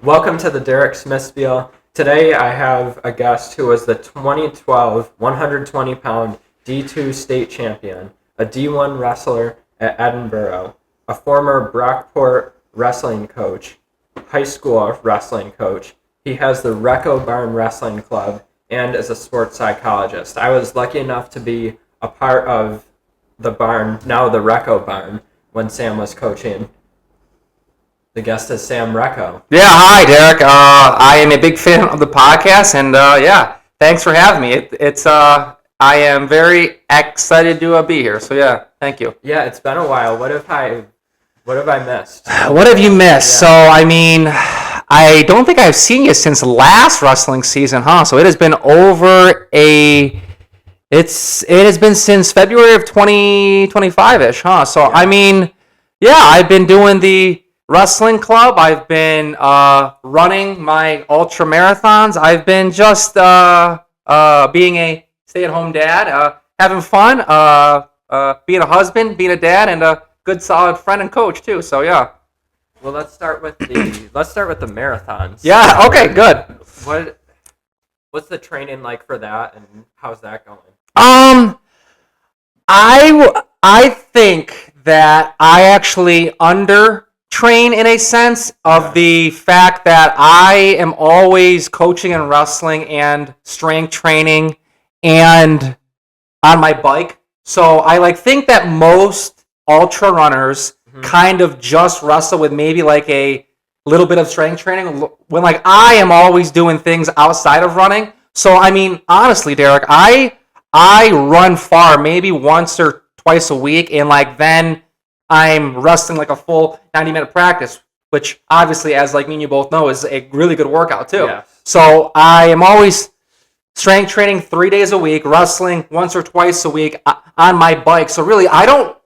Welcome to the Derek Smith Spiel. Today I have a guest who was the 2012 120-pound D2 state champion, a D1 wrestler at Edinburgh, a former Brockport wrestling coach, high school wrestling coach. He has the Recco Barn Wrestling Club and is a sports psychologist. I was lucky enough to be a part of the barn, now the Recco Barn, when Sam was coaching. The guest is Sam Recco. Yeah, hi, Derek. I am a big fan of the podcast, and thanks for having me. I am very excited to be here. So yeah, thank you. Yeah, it's been a while. What have I missed? What have you missed? Yeah. So I don't think I've seen you since last wrestling season, huh? So it has been it has been since February of 2025-ish, huh? So yeah. I've been doing the wrestling club. I've been running my ultra marathons. I've been just being a stay-at-home dad, having fun, being a husband, being a dad, and a good, solid friend and coach too. So yeah. Well, let's start with the marathons. Yeah. Okay. Good. What's the training like for that, and how's that going? I think that I actually under train in a sense of the fact that I am always coaching and wrestling and strength training and on my bike. So I think that most ultra runners kind of just wrestle with maybe like a little bit of strength training when I am always doing things outside of running. So honestly, Derek, I run far maybe once or twice a week, and then I'm wrestling like a full 90-minute practice, which obviously, as me and you both know, is a really good workout too. Yes. So I am always strength training 3 days a week, wrestling once or twice a week on my bike. So really, I don't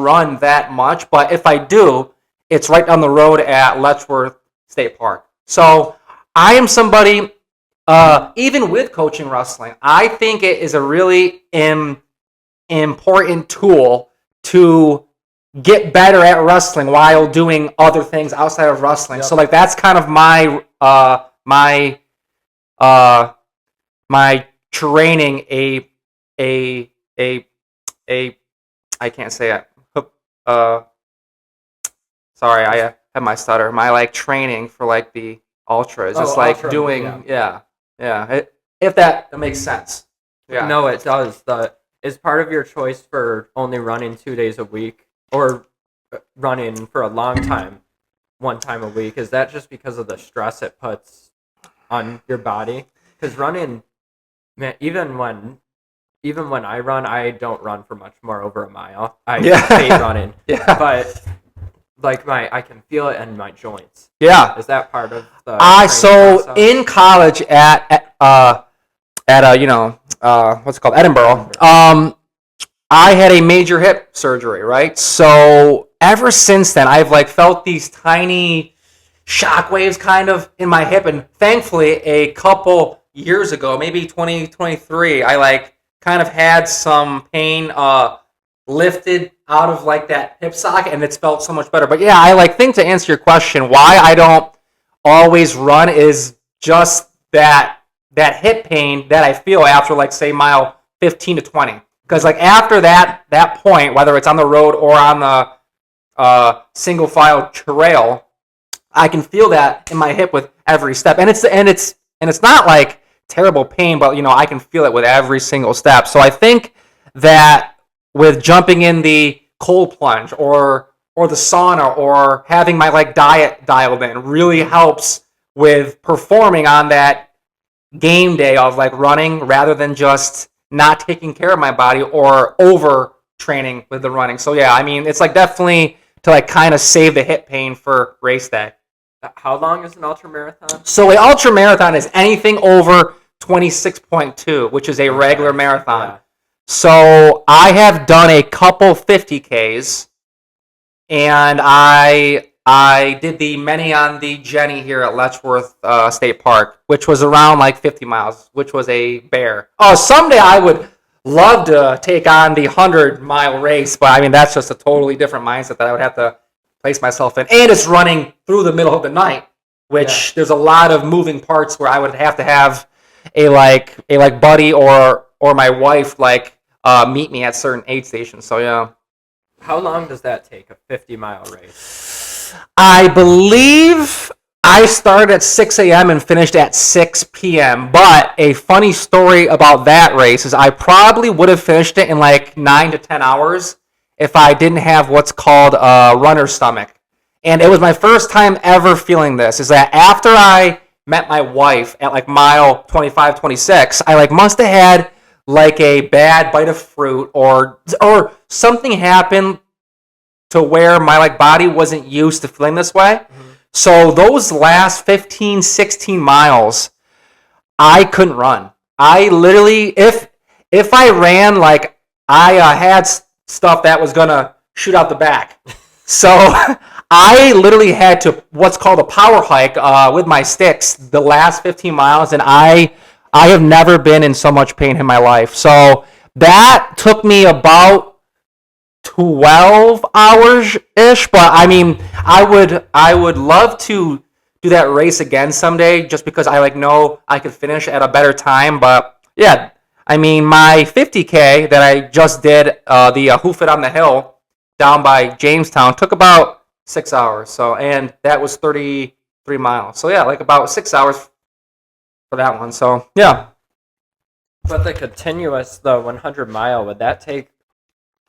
run that much, but if I do, it's right down the road at Letchworth State Park. So I am somebody, even with coaching wrestling, I think it is a really important tool to get better at wrestling while doing other things outside of wrestling. Yep. So that's kind of my my training I can't say it. Sorry, I have my stutter. My training for the ultras. It's ultra, doing if that makes sense. Yeah. No, it does. Is part of your choice for only running 2 days a week, or running for a long time, one time a week, is that just because of the stress it puts on your body? Because running, man, even when I run, I don't run for much more over a mile. I hate running. Yeah. But I can feel it in my joints. Yeah. Is that part of the process? In college at what's it called, Edinburgh. I had a major hip surgery, right? So ever since then, I've felt these tiny shock waves kind of in my hip, and thankfully, a couple years ago, maybe 2023, I kind of had some pain lifted out of that hip socket, and it's felt so much better. But yeah, I think, to answer your question, why I don't always run is just that hip pain that I feel after say mile 15 to 20. Because after that point, whether it's on the road or on the single file trail, I can feel that in my hip with every step, and it's not terrible pain, but I can feel it with every single step. So I think that with jumping in the cold plunge or the sauna or having my diet dialed in really helps with performing on that game day of running, rather than just not taking care of my body or over training with the running. So yeah, it's definitely to kind of save the hip pain for race day. How long is an ultra marathon? So an ultra marathon is anything over 26.2, which is a regular marathon. Yeah. So I have done a couple 50Ks, and I did the many on the Jenny here at Letchworth State Park, which was around 50 miles, which was a bear. Oh, someday I would love to take on the 100-mile race, but that's just a totally different mindset that I would have to place myself in. And it's running through the middle of the night, which there's a lot of moving parts where I would have to have a buddy or my wife meet me at certain aid stations. So yeah. How long does that take, a 50-mile race? I believe I started at 6 a.m. and finished at 6 p.m. But a funny story about that race is I probably would have finished it in like 9 to 10 hours if I didn't have what's called a runner's stomach. And it was my first time ever feeling this, is that after I met my wife at like mile 25, 26, I like must have had like a bad bite of fruit or something happened to where my like body wasn't used to feeling this way. Mm-hmm. So those last 15, 16 miles, I couldn't run. I literally, if I ran, like I had stuff that was gonna shoot out the back. So I literally had to what's called a power hike with my sticks the last 15 miles, and I have never been in so much pain in my life. So that took me about 12 hours ish, but I mean, I would love to do that race again someday, just because I know I could finish at a better time. But yeah, I mean, my 50K that I just did, the Hoof It on the Hill down by Jamestown, took about 6 hours. So, and that was 33 miles. So yeah, like about 6 hours for that one. So yeah. But the 100-mile, would that take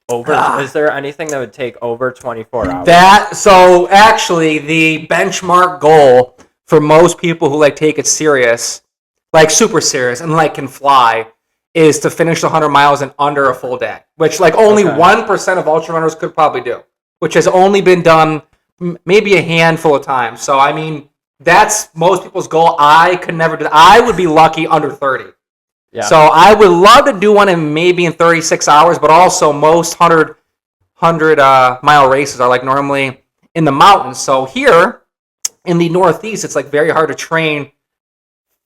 over? Is there anything that would take over 24 hours? So actually, the benchmark goal for most people who take it serious, like super serious, and can fly, is to finish the 100 miles in under a full day, which only 1% of ultra runners could probably do, which has only been done maybe a handful of times. So I mean, that's most people's goal. I could never do that. I would be lucky under 30. Yeah. So I would love to do one in 36 hours, but also most 100 mile races are normally in the mountains. So here in the Northeast, it's very hard to train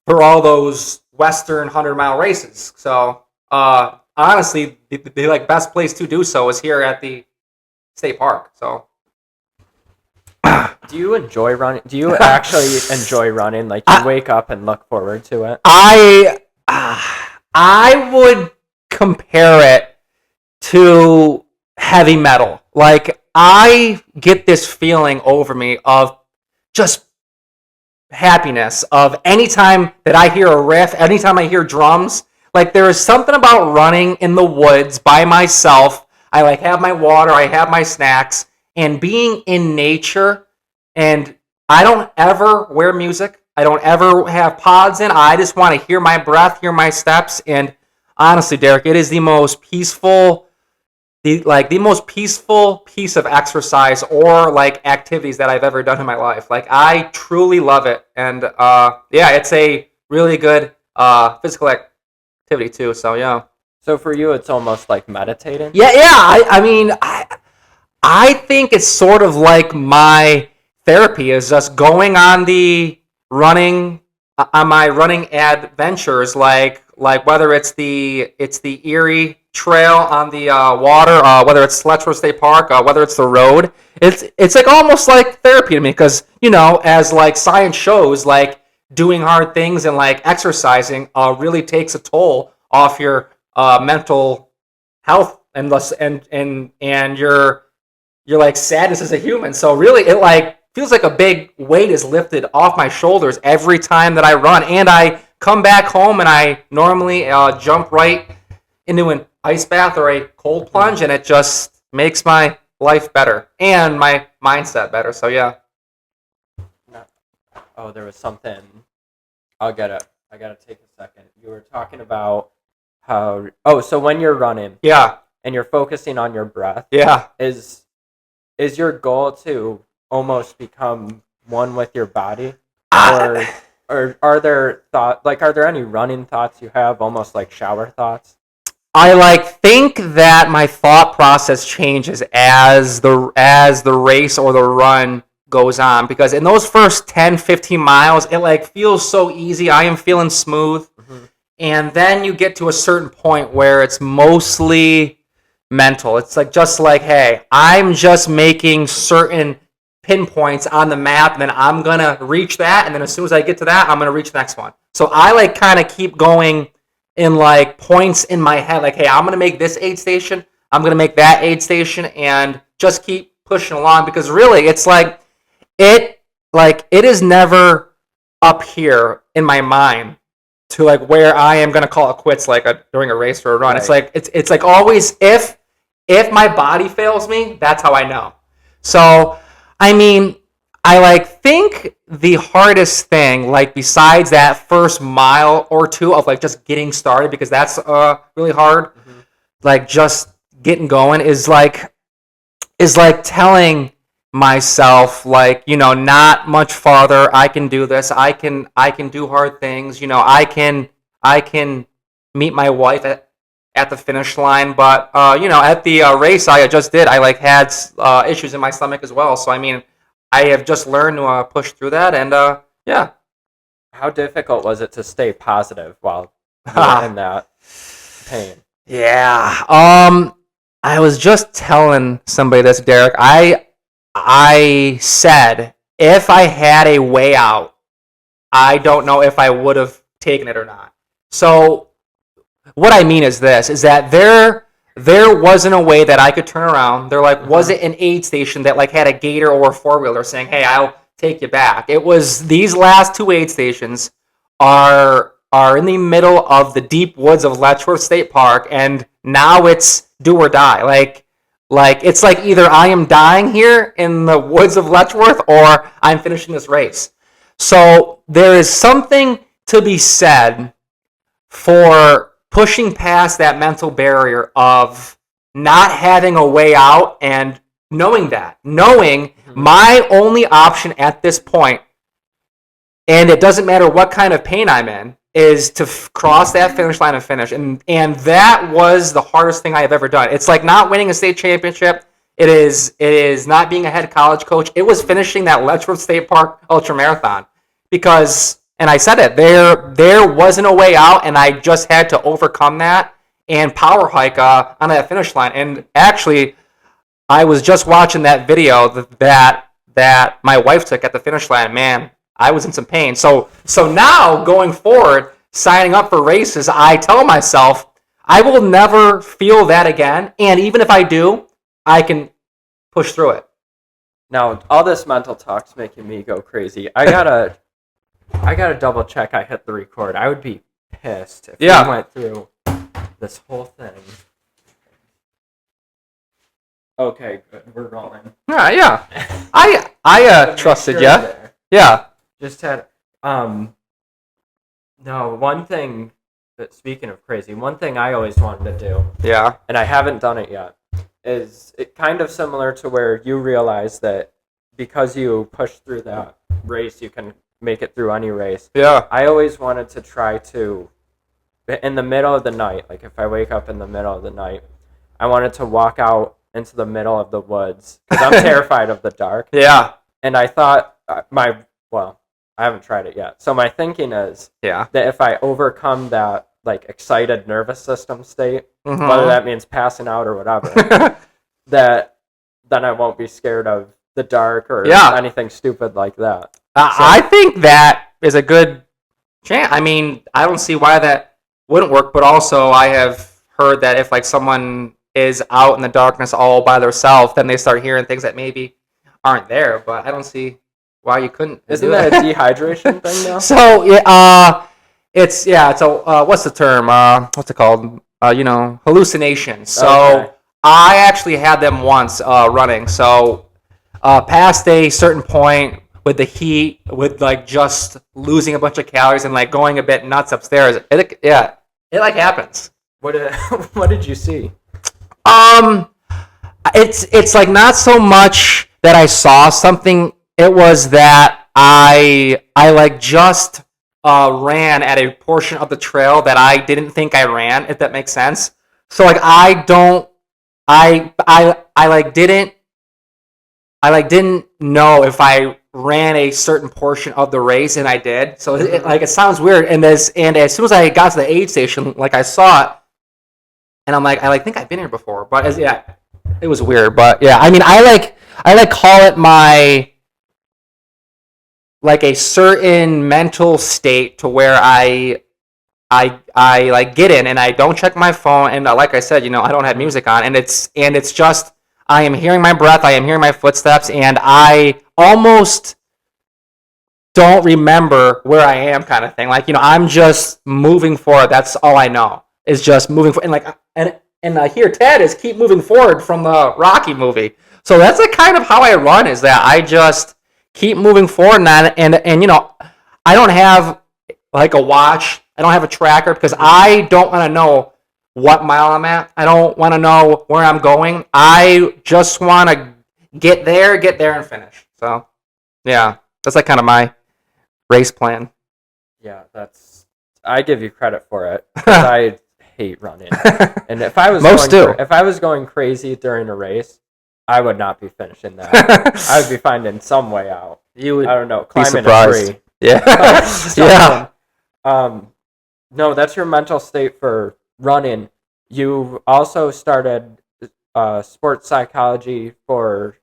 for all those Western 100-mile races. So honestly, the best place to do so is here at the state park. So. Do you enjoy running? Do you actually enjoy running? You wake up and look forward to it? I would compare it to heavy metal. I get this feeling over me of just happiness of anytime that I hear a riff, anytime I hear drums. There is something about running in the woods by myself. I have my water, I have my snacks, and being in nature. And I don't ever wear music. I don't ever have pods in. I just want to hear my breath, hear my steps. And honestly, Derek, it is the most peaceful, the most peaceful piece of exercise or activities that I've ever done in my life. I truly love it. And yeah, it's a really good physical activity too. So yeah. So for you, it's almost like meditating? Yeah. I mean, I think it's sort of like my therapy is just going on my running adventures, whether it's the Erie Trail on the water, whether it's Letchworth State Park, whether it's the road. It's almost like therapy to me, because as science shows, doing hard things and exercising really takes a toll off your mental health and your sadness as a human. So really, it feels like a big weight is lifted off my shoulders every time that I run. And I come back home and I normally jump right into an ice bath or a cold plunge, and it just makes my life better and my mindset better. So yeah. Oh, there was something. I gotta take a second. You were talking about how. Oh, so when you're running. Yeah. And you're focusing on your breath. Yeah. Is your goal to almost become one with your body, or are there are there any running thoughts you have, almost like shower thoughts? I think that my thought process changes as the race or the run goes on, because in those first 10, 15 miles, it feels so easy. I am feeling smooth. Mm-hmm. And then you get to a certain point where it's mostly mental. It's hey, I'm just making certain pinpoints on the map, and then I'm gonna reach that, and then as soon as I get to that, I'm gonna reach the next one. So I like kind of keep going in like points in my head, like, hey, I'm gonna make this aid station, I'm gonna make that aid station, and just keep pushing along, because really it's it is never up here in my mind to like where I am gonna call it quits during a race or a run. Right. It's like always, if my body fails me, that's how I know. So I mean, I like think the hardest thing, like besides that first mile or two of like just getting started, because that's really hard, like just getting going, is like telling myself, like, not much farther, I can do this, I can do hard things, I can meet my wife at the finish line. But at the race I just did, I like had issues in my stomach as well, so I mean, I have just learned to push through that, and yeah. How difficult was it to stay positive while you were in that pain? Yeah. I was just telling somebody this, Derek. I said if I had a way out, I don't know if I would have taken it or not. So what I mean is this: is that there wasn't a way that I could turn around. There wasn't an aid station that like had a gator or a 4-wheeler saying, "Hey, I'll take you back." It was these last two aid stations are in the middle of the deep woods of Letchworth State Park, and now it's do or die. Like it's like either I am dying here in the woods of Letchworth or I'm finishing this race. So there is something to be said for pushing past that mental barrier of not having a way out, and knowing my only option at this point, and it doesn't matter what kind of pain I'm in, is to cross that finish line and finish. And that was the hardest thing I have ever done. It's like not winning a state championship. It is not being a head college coach. It was finishing that Letchworth State Park ultra marathon, because, and I said it, there wasn't a way out, and I just had to overcome that and power hike on that finish line. And actually, I was just watching that video that my wife took at the finish line. Man, I was in some pain. So now going forward, signing up for races, I tell myself I will never feel that again, and even if I do, I can push through it. Now, all this mental talk's making me go crazy. I gotta double check I hit the record. I would be pissed if we went through this whole thing. Okay, good. We're rolling. Yeah. I trusted you. Yeah. Just had no, one thing that, speaking of crazy, one thing I always wanted to do. Yeah. And I haven't done it yet. Is it kind of similar to where you realize that because you push through that race, you can make it through any race. Yeah. I always wanted to try to, in the middle of the night, like if I wake up in the middle of the night, I wanted to walk out into the middle of the woods because I'm terrified of the dark. Yeah. And I thought I haven't tried it yet. So my thinking is that if I overcome that like excited nervous system state, whether that means passing out or whatever, that then I won't be scared of the dark or anything stupid like that. I think that is a good chance. I mean, I don't see why that wouldn't work, but also I have heard that if like someone is out in the darkness all by themselves, then they start hearing things that maybe aren't there, but I don't see why you couldn't. Isn't that a dehydration thing now? So it's a what's the term? What's it called? Hallucination. So I actually had them once running. So past a certain point with the heat, with like just losing a bunch of calories and like going a bit nuts upstairs. It like happens. What did you see? It's like not so much that I saw something. It was that I like just ran at a portion of the trail that I didn't think I ran, if that makes sense. So like I didn't know if I ran a certain portion of the race, and I did. So it sounds weird. And as soon as I got to the aid station, like I saw it, and I'm like, I think I've been here before. But it was weird. But yeah, I mean, I call it my like a certain mental state to where I like get in and I don't check my phone, and like I said, I don't have music on, and it's just I am hearing my breath, I am hearing my footsteps, and I almost don't remember where I am, kind of thing. Like, I'm just moving forward. That's all I know is just moving forward. And like, and I hear Ted is keep moving forward from the Rocky movie. So that's the kind of how I run, is that I just keep moving forward, and I don't have like a watch. I don't have a tracker because I don't want to know what mile I'm at. I don't want to know where I'm going. I just want to get there, and finish. So, yeah, that's like kind of my race plan. Yeah, I give you credit for it, 'cause I hate running. And if I was if I was going crazy during a race, I would not be finishing that. I would be finding some way out. You would, I don't know, be climbing surprised. a tree. Yeah. Yeah. No, that's your mental state for running. You also started sports psychology for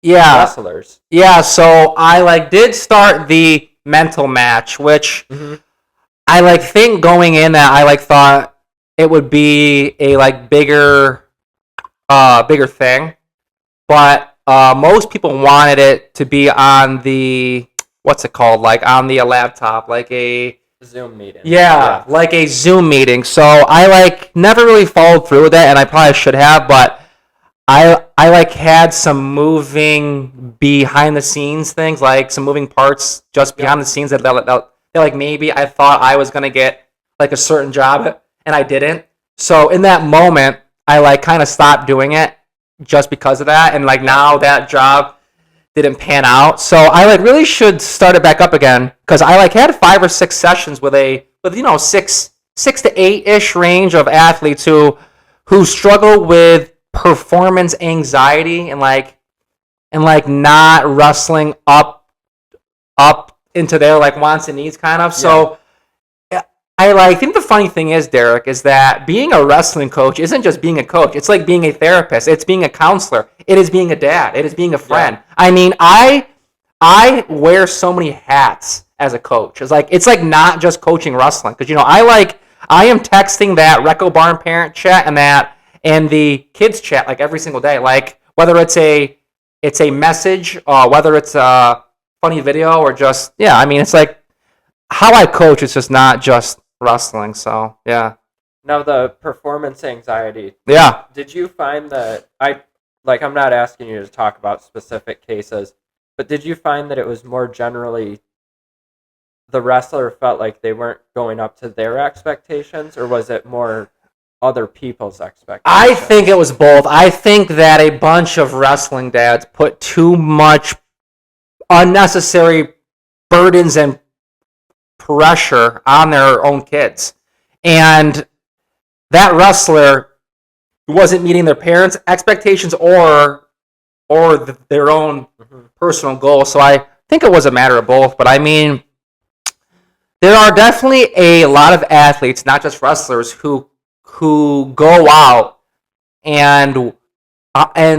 Yeah. wrestlers. Yeah, so I like did start the mental match, which I like think going in that I like thought it would be a like bigger thing, but most people wanted it to be on the what's it called, like on the laptop, like a Zoom meeting. Yeah, like a Zoom meeting. So I like never really followed through with that, and I probably should have, but I like had some moving behind the scenes things, like some moving parts just behind the scenes that like maybe I thought I was gonna get like a certain job and I didn't. So in that moment, I like kind of stopped doing it just because of that, and like now that job didn't pan out. So I like really should start it back up again, because I like had 5 or 6 sessions with 6 to 8 ish range of athletes who struggle with performance anxiety and not wrestling up into their like wants and needs, kind of. So I think the funny thing is, Derek, is that being a wrestling coach isn't just being a coach. It's like being a therapist. It's being a counselor. It is being a dad. It is being a friend. Yeah. I mean, I wear so many hats as a coach. It's like not just coaching wrestling, because I am texting that Recco Barn parent chat and the kids chat like every single day. Like whether it's a message, whether it's a funny video, or just it's like how I coach. It's just not just wrestling. So yeah. Now the performance anxiety. Yeah. Did you find that I'm not asking you to talk about specific cases, but did you find that it was more generally the wrestler felt like they weren't going up to their expectations, or was it more other people's expectations? I think it was both. I think that a bunch of wrestling dads put too much unnecessary burdens and pressure on their own kids, and that wrestler wasn't meeting their parents' expectations or their own personal goals. So I think it was a matter of both. But I mean, there are definitely a lot of athletes, not just wrestlers, who go out and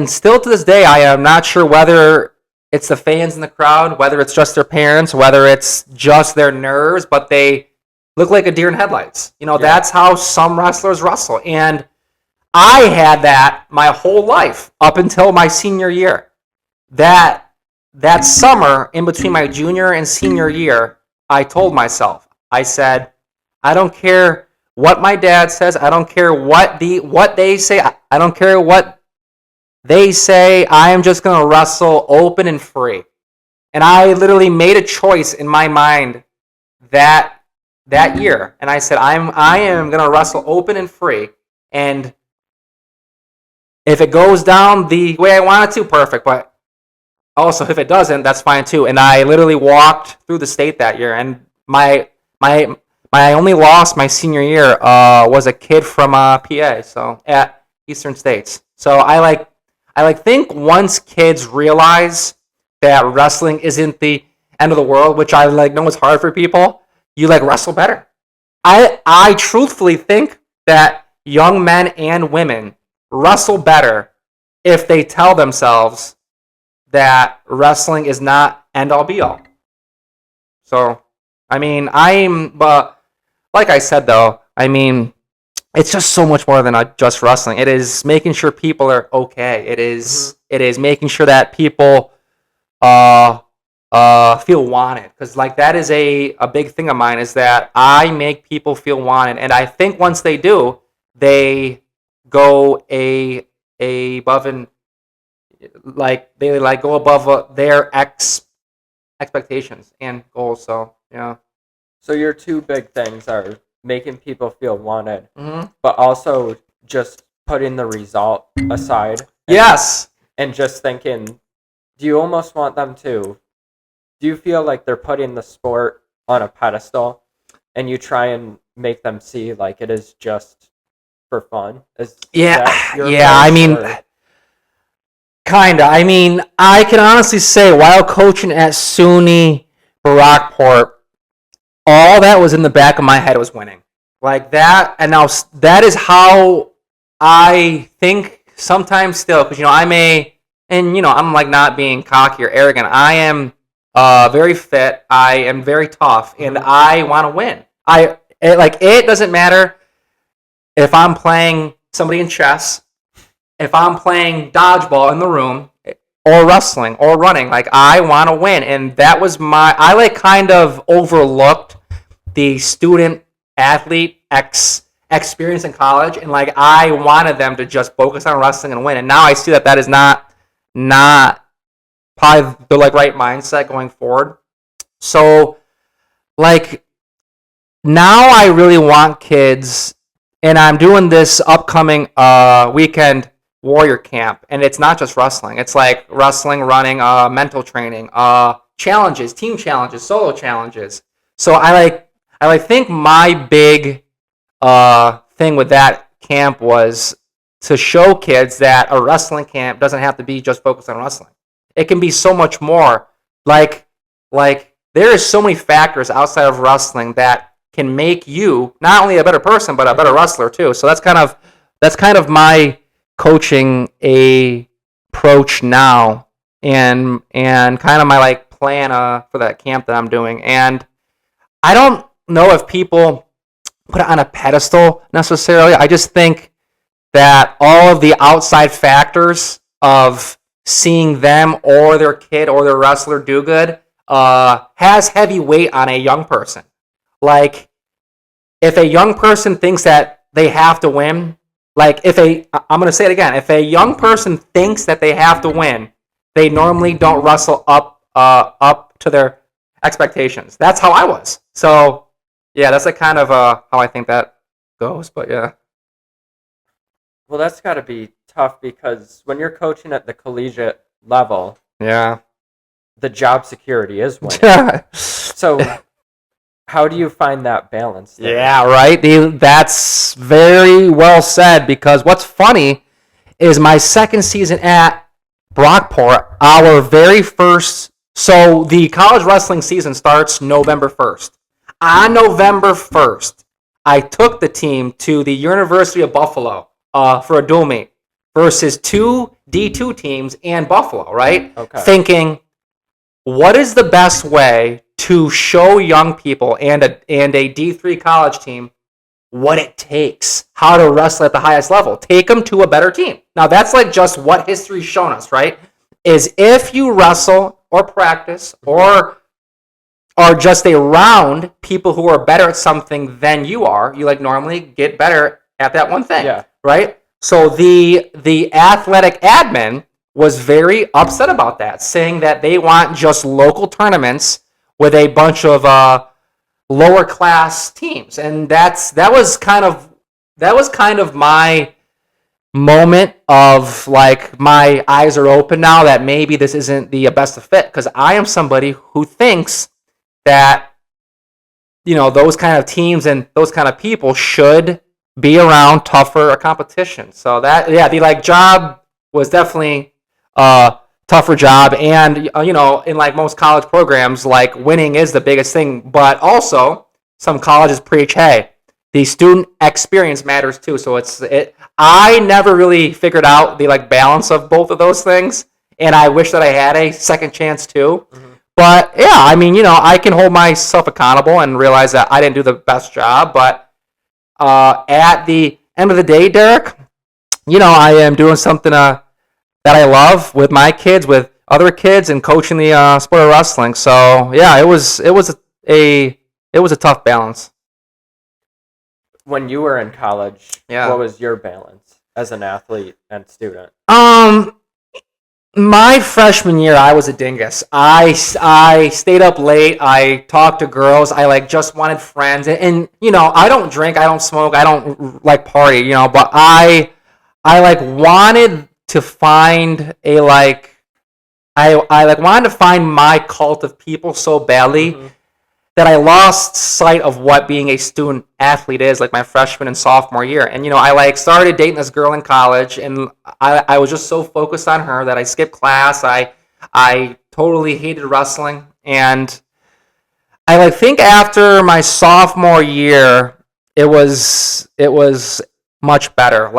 still to this day, I am not sure whether it's the fans in the crowd, whether it's just their parents, whether it's just their nerves, but they look like a deer in headlights. That's how some wrestlers wrestle. And I had that my whole life up until my senior year. That summer in between my junior and senior year, I told myself, I said, I don't care what my dad says. I don't care what they say. I don't care what they say. I am just going to wrestle open and free. And I literally made a choice in my mind that year. And I said, I am going to wrestle open and free. And if it goes down the way I want it to, perfect. But also, if it doesn't, that's fine too. And I literally walked through the state that year. And my only loss my senior year was a kid from PA, so at Eastern States. So I think once kids realize that wrestling isn't the end of the world, which I know is hard for people, you wrestle better. I truthfully think that young men and women wrestle better if they tell themselves that wrestling is not end all be all. So, I mean, but like I said though, I mean, it's just so much more than just wrestling. It is making sure people are okay. It is making sure that people uh feel wanted, because like that is a big thing of mine, is that I make people feel wanted, and I think once they do, they go a above and like they like go above their expectations and goals. So yeah. So your two big things are making people feel wanted, Mm-hmm. but also just putting the result aside. Yes. And just thinking, do you almost want them to? Do you feel like they're putting the sport on a pedestal, and you try and make them see like it is just for fun? Is Yeah. that your Yeah. I approach, mean, or- kinda. I mean, I can honestly say, while coaching at SUNY Brockport, all that was in the back of my head was winning. Like that, and now that is how I think sometimes still, because I'm like not being cocky or arrogant. I am very fit. I am very tough, and I want to win. It doesn't matter if I'm playing somebody in chess, if I'm playing dodgeball in the room, or wrestling or running. Like I want to win, and that was I like kind of overlooked the student athlete experience in college, and like I wanted them to just focus on wrestling and win. And now I see that is not probably the like right mindset going forward. So like now I really want kids, and I'm doing this upcoming weekend warrior camp, and it's not just wrestling. It's like wrestling, running, mental training, challenges, team challenges, solo challenges. So I think my big thing with that camp was to show kids that a wrestling camp doesn't have to be just focused on wrestling. It can be so much more. Like there is so many factors outside of wrestling that can make you not only a better person but a better wrestler too. So that's kind of my coaching approach now, and kind of my like plan for that camp that I'm doing. And I don't know if people put it on a pedestal necessarily. I just think that all of the outside factors of seeing them or their kid or their wrestler do good has heavy weight on a young person. Like, if a young person thinks that they have to win, I'm going to say it again, if a young person thinks that they have to win, they normally don't wrestle up to their expectations. That's how I was. So, yeah, that's like kind of how I think that goes. But yeah. Well, that's got to be tough, because when you're coaching at the collegiate level, Yeah. the job security is winning. Yeah. So how do you find that balance there? Yeah, right. That's very well said, because what's funny is my second season at Brockport, our very first. So the college wrestling season starts November 1st. On November 1st, I took the team to the University of Buffalo for a dual meet versus two D2 teams and Buffalo, right? Okay. Thinking, what is the best way to show young people and a D3 college team what it takes, how to wrestle at the highest level? Take them to a better team. Now, that's like just what history's shown us, right? Is if you wrestle or practice or are just around people who are better at something than you are, you like normally get better at that one thing, Yeah. right? So the athletic admin was very upset about that, saying that they want just local tournaments with a bunch of lower class teams, and that was kind of my moment of like, my eyes are open now that maybe this isn't the best of fit, because I am somebody who thinks that those kind of teams and those kind of people should be around tougher competition. So that, yeah, the like job was definitely tougher job, and in like most college programs, like winning is the biggest thing, but also some colleges preach, hey, the student experience matters too. So I never really figured out the like balance of both of those things, and I wish that I had a second chance too. Mm-hmm. But yeah, I mean, I can hold myself accountable and realize that I didn't do the best job. But at the end of the day, Derek, I am doing something that I love with my kids, with other kids, and coaching the sport of wrestling. So yeah, a it was a tough balance. When you were in college, Yeah. what was your balance as an athlete and student? My freshman year, I was a dingus. I stayed up late. I talked to girls. I just wanted friends, and I don't drink. I don't smoke. I don't like party. But I wanted to find a I wanted to find my cult of people so badly Mm-hmm. that I lost sight of what being a student athlete is, my freshman and sophomore year. And I started dating this girl in college, and I was just so focused on her that I skipped class. I totally hated wrestling, and I think after my sophomore year, it was much better.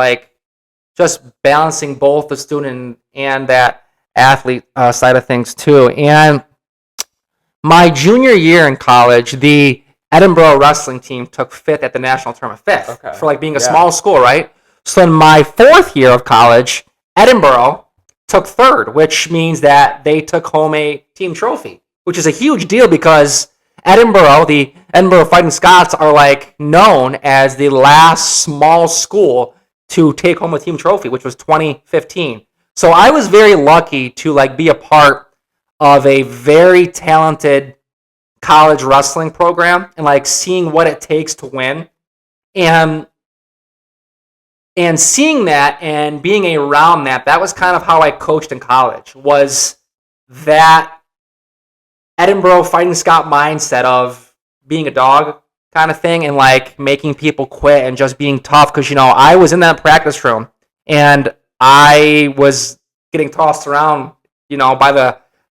Just balancing both the student and that athlete side of things too. And my junior year in college, the Edinburgh wrestling team took fifth at the national tournament, fifth Okay. for being a Yeah. small school, right? So in my fourth year of college, Edinburgh took third, which means that they took home a team trophy, which is a huge deal because the Edinburgh Fighting Scots are known as the last small school to take home a team trophy, which was 2015. So I was very lucky to be a part of a very talented college wrestling program and seeing what it takes to win and seeing that and being around that was kind of how I coached in college, was that Edinburgh Fighting Scot mindset of being a dog kind of thing and making people quit and just being tough. Because I was in that practice room and I was getting tossed around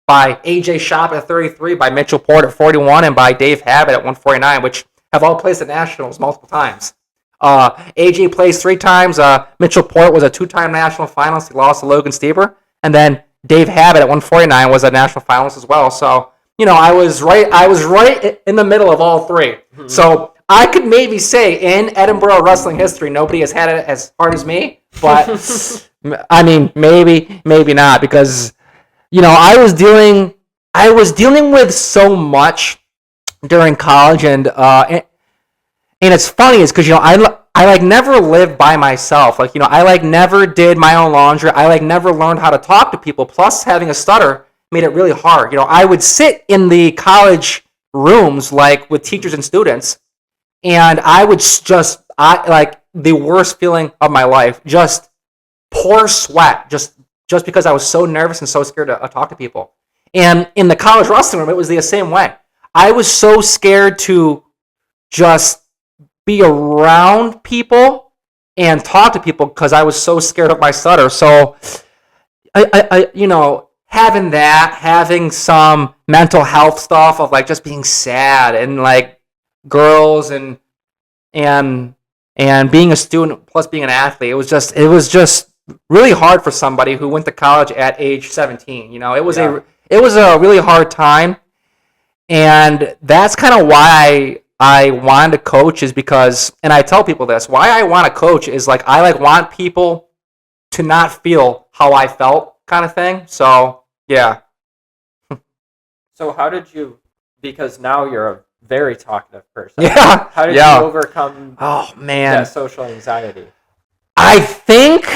by AJ Shop at 33, by Mitchell Port at 41, and by Dave Habit at 149, which have all placed at nationals multiple times. AJ placed 3 times. Mitchell Port was a 2-time national finalist. He lost to Logan Stieber. And then Dave Habit at 149 was a national finalist as well. So, I was right in the middle of all 3. Mm-hmm. So I could maybe say in Edinburgh wrestling history, nobody has had it as hard as me. But I mean, maybe not, because I was dealing with so much during college, and it's funny is because I never lived by myself. I never did my own laundry. I never learned how to talk to people. Plus, having a stutter made it really hard. I would sit in the college rooms with teachers and students, and I would just the worst feeling of my life, just pour sweat, just because I was so nervous and so scared to talk to people. And in the college wrestling room, it was the same way. I was so scared to just be around people and talk to people because I was so scared of my stutter. So, having some mental health stuff of just being sad and girls and being a student plus being an athlete, it was just really hard for somebody who went to college at age 17. It was a really hard time, and that's kind of why I wanted to coach, is because, and I tell people this, why I want to coach is I want people to not feel how I felt, kind of thing. So yeah. So how did you, because now you're a very talkative person. Yeah. How did you overcome that social anxiety? I think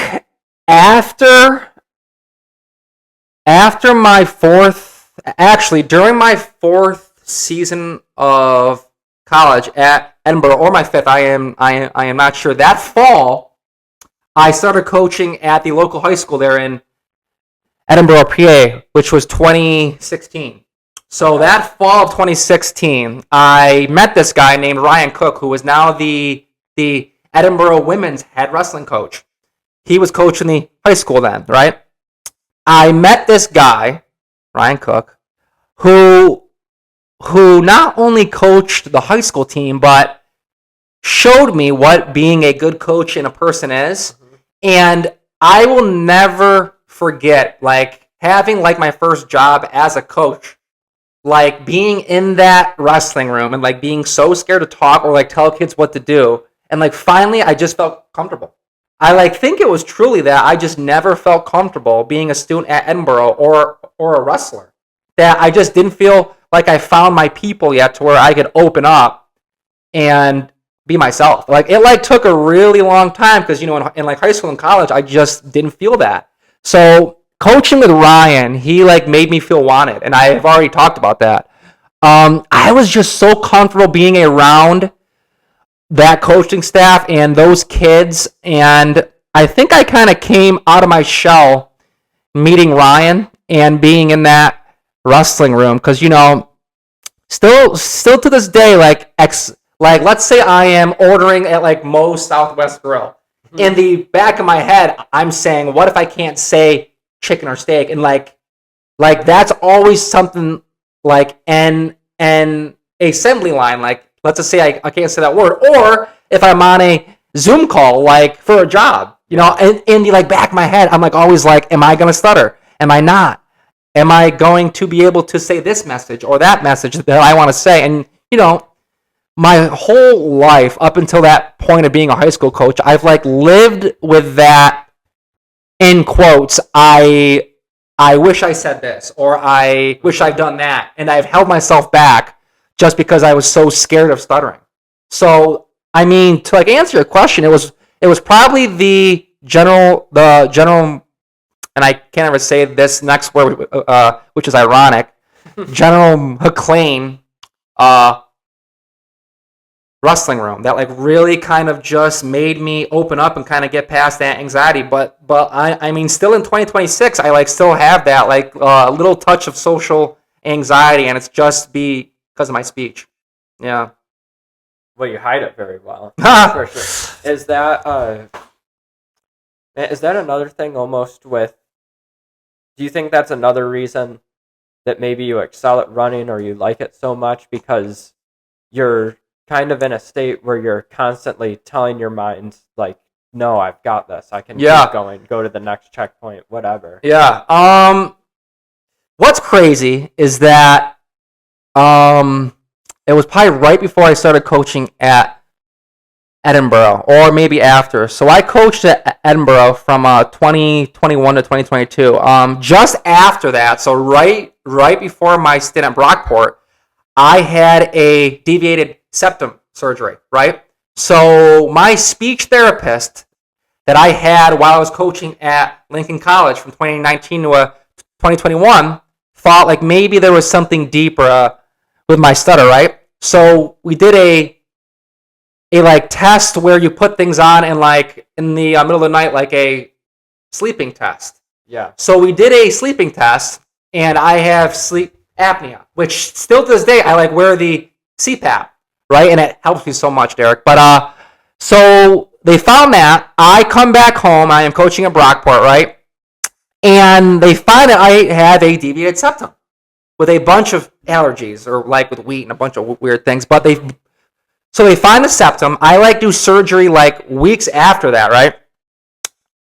after during my 4th season of college at Edinburgh, or my 5th, I am not sure. That fall, I started coaching at the local high school there in Edinburgh, PA, which was 2016. So that fall of 2016, I met this guy named Ryan Cook, who is now the Edinburgh women's head wrestling coach. He was coaching the high school then, right? I met this guy, Ryan Cook, who not only coached the high school team, but showed me what being a good coach and a person is. Mm-hmm. And I will never forget, having my first job as a coach like being in that wrestling room and like being so scared to talk or like tell kids what to do. And like finally I just felt comfortable. I like think it was truly that I just never felt comfortable being a student at Edinburgh or a wrestler. That I just didn't feel like I found my people yet to where I could open up and be myself. Like it like took a really long time because in like high school and college I just didn't feel that. So coaching with Ryan, he like made me feel wanted, and I've already talked about that. I was just so comfortable being around that coaching staff and those kids, and I think I kind of came out of my shell meeting Ryan and being in that wrestling room because still to this day like let's say I am ordering at like Moe's Southwest Grill. In the back of my head I'm saying, what if I can't say chicken or steak? And like that's always something like an assembly line. Like let's just say I can't say that word, or if I'm on a Zoom call like for a job, and in the like back of my head I'm like always like, am I gonna stutter? Am I not? Am I going to be able to say this message or that message that I want to say? And my whole life up until that point of being a high school coach, I've like lived with that, in quotes, I wish I said this or I wish I've done that, and I've held myself back just because I was so scared of stuttering. So I mean, to like answer your question, it was probably the general, and I can't ever say this next word, which is ironic. General McLean wrestling room that like really kind of just made me open up and kind of get past that anxiety. But I mean, still in 2026, I like still have that like little touch of social anxiety, and it's just because of my speech. Yeah. Well, you hide it very well, for sure. Is that another thing almost with? Do you think that's another reason that maybe you excel at running or you like it so much because you're kind of in a state where you're constantly telling your mind like, no, I've got this. I can keep going, go to the next checkpoint, whatever. Yeah. What's crazy is that it was probably right before I started coaching at Edinburgh, or maybe after. So I coached at Edinburgh from 2021 to 2022. Just after that, so right before my stint at Brockport, I had a deviated septum surgery, right? So my speech therapist that I had while I was coaching at Lincoln College from 2019 to 2021 thought like maybe there was something deeper with my stutter, right? So we did a like test where you put things on and like in the middle of the night, like a sleeping test. Yeah. So we did a sleeping test, and I have sleep apnea, which still to this day I like wear the CPAP, right? And it helps me so much, Derek. But so they found that. I come back home. I am coaching at Brockport, right? And they find that I have a deviated septum with a bunch of allergies, or like with wheat and a bunch of weird things. But they find the septum. I like do surgery like weeks after that, right?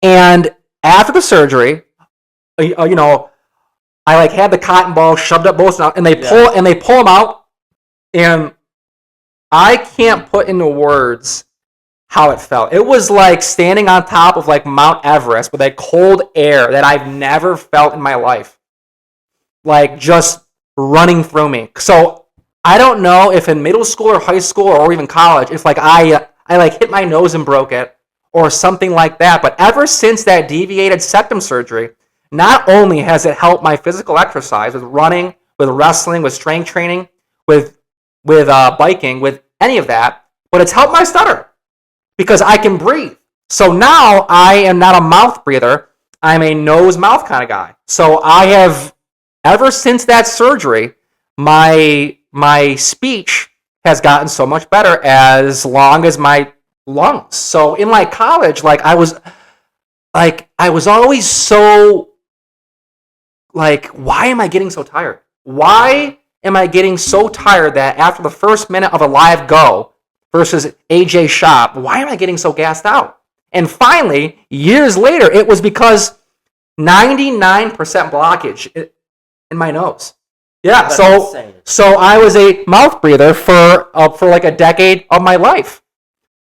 And after the surgery, I like had the cotton ball shoved up both now, and they pull them out, and I can't put into words how it felt. It was like standing on top of like Mount Everest with a cold air that I've never felt in my life, like just running through me. So I don't know if in middle school or high school or even college, if like I like hit my nose and broke it or something like that. But ever since that deviated septum surgery, not only has it helped my physical exercise with running, with wrestling, with strength training, with biking, with any of that, but it's helped my stutter because I can breathe. So now I am not a mouth breather. I'm a nose-mouth kind of guy. So I have, ever since that surgery, my speech has gotten so much better as long as my lungs. So in like college, I was always so like, why am I getting so tired? Why am I getting so tired that after the first minute of a live go versus AJ Shop, why am I getting so gassed out? And finally, years later, it was because 99% blockage in my nose. Yeah, That's so insane. so I was a mouth breather for like a decade of my life.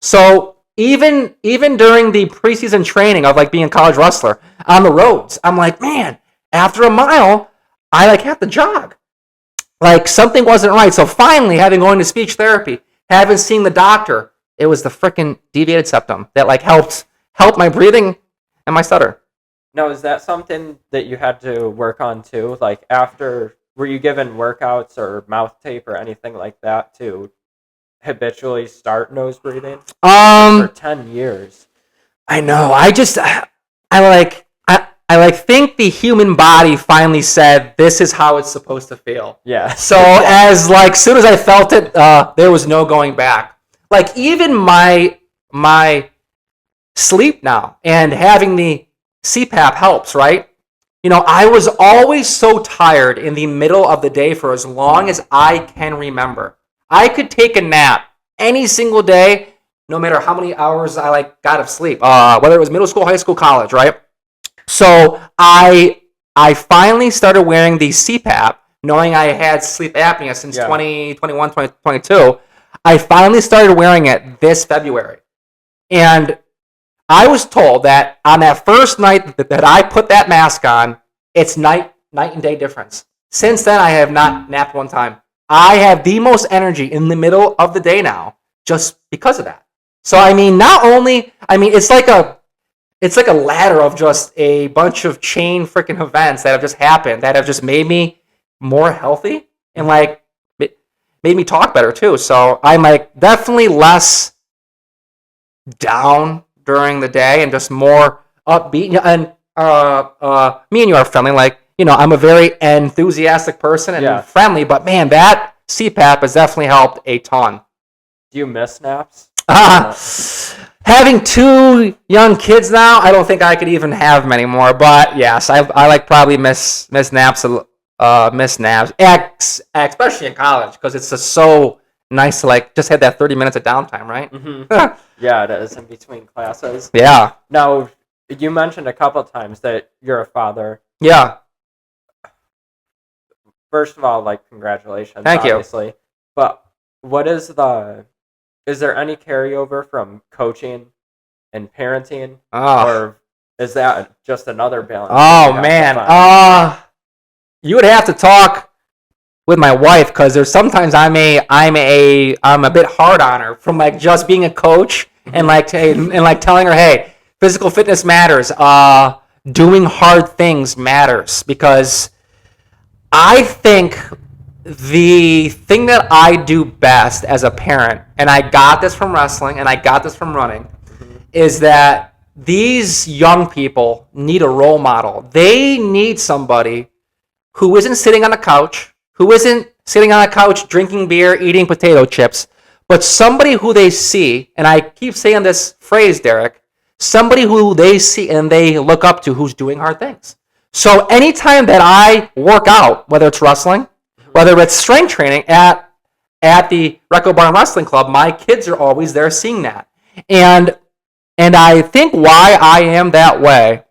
So even during the preseason training of like being a college wrestler on the roads, I'm like, man, after a mile, I like have to jog. Like something wasn't right. So finally, having going to speech therapy, having seen the doctor, it was the freaking deviated septum that like helped my breathing and my stutter. Now, is that something that you had to work on too? Like after, were you given workouts or mouth tape or anything like that to habitually start nose breathing? For Um, 10 years. I know. I like think the human body finally said this is how it's supposed to feel. Yeah. So as like soon as I felt it, there was no going back. Like even my sleep now and having the CPAP helps, right? You know, I was always so tired in the middle of the day for as long as I can remember. I could take a nap any single day, no matter how many hours I like got of sleep, whether it was middle school, high school, college, right? So I finally started wearing the CPAP, knowing I had sleep apnea since 2021, 2022. I finally started wearing it this February. And I was told that on that first night that I put that mask on, it's night and day difference. Since then, I have not napped one time. I have the most energy in the middle of the day now, just because of that. So I mean, not only it's like a ladder of just a bunch of chain freaking events that have just happened that have just made me more healthy and like made me talk better too. So I'm like definitely less down during the day and just more upbeat. And me and you are friendly. Like, you know, I'm a very enthusiastic person and friendly, but man, that CPAP has definitely helped a ton. Do you miss naps? Having two young kids now, I don't think I could even have them anymore. But yes, I like probably miss naps, especially in college because it's just so nice to like just have that 30 minutes of downtime, right? Mm-hmm. Yeah, it is in between classes. Yeah. Now, you mentioned a couple times that you're a father. Yeah. First of all, like, congratulations. Thank obviously. you. But is there any carryover from coaching and parenting? Or is that just another balance? Oh, man. You would have to talk with my wife because there's sometimes I'm a bit hard on her from like just being a coach and like telling her, hey, physical fitness matters. Doing hard things matters because I think the thing that I do best as a parent, and I got this from wrestling and I got this from running, is that these young people need a role model. They need somebody who isn't sitting on a couch, drinking beer, eating potato chips, but somebody who they see, and I keep saying this phrase, Derek, somebody who they see and they look up to who's doing hard things. So anytime that I work out, whether it's wrestling, whether it's strength training at the Recco Barn Wrestling Club, my kids are always there seeing that. And I think why I am that way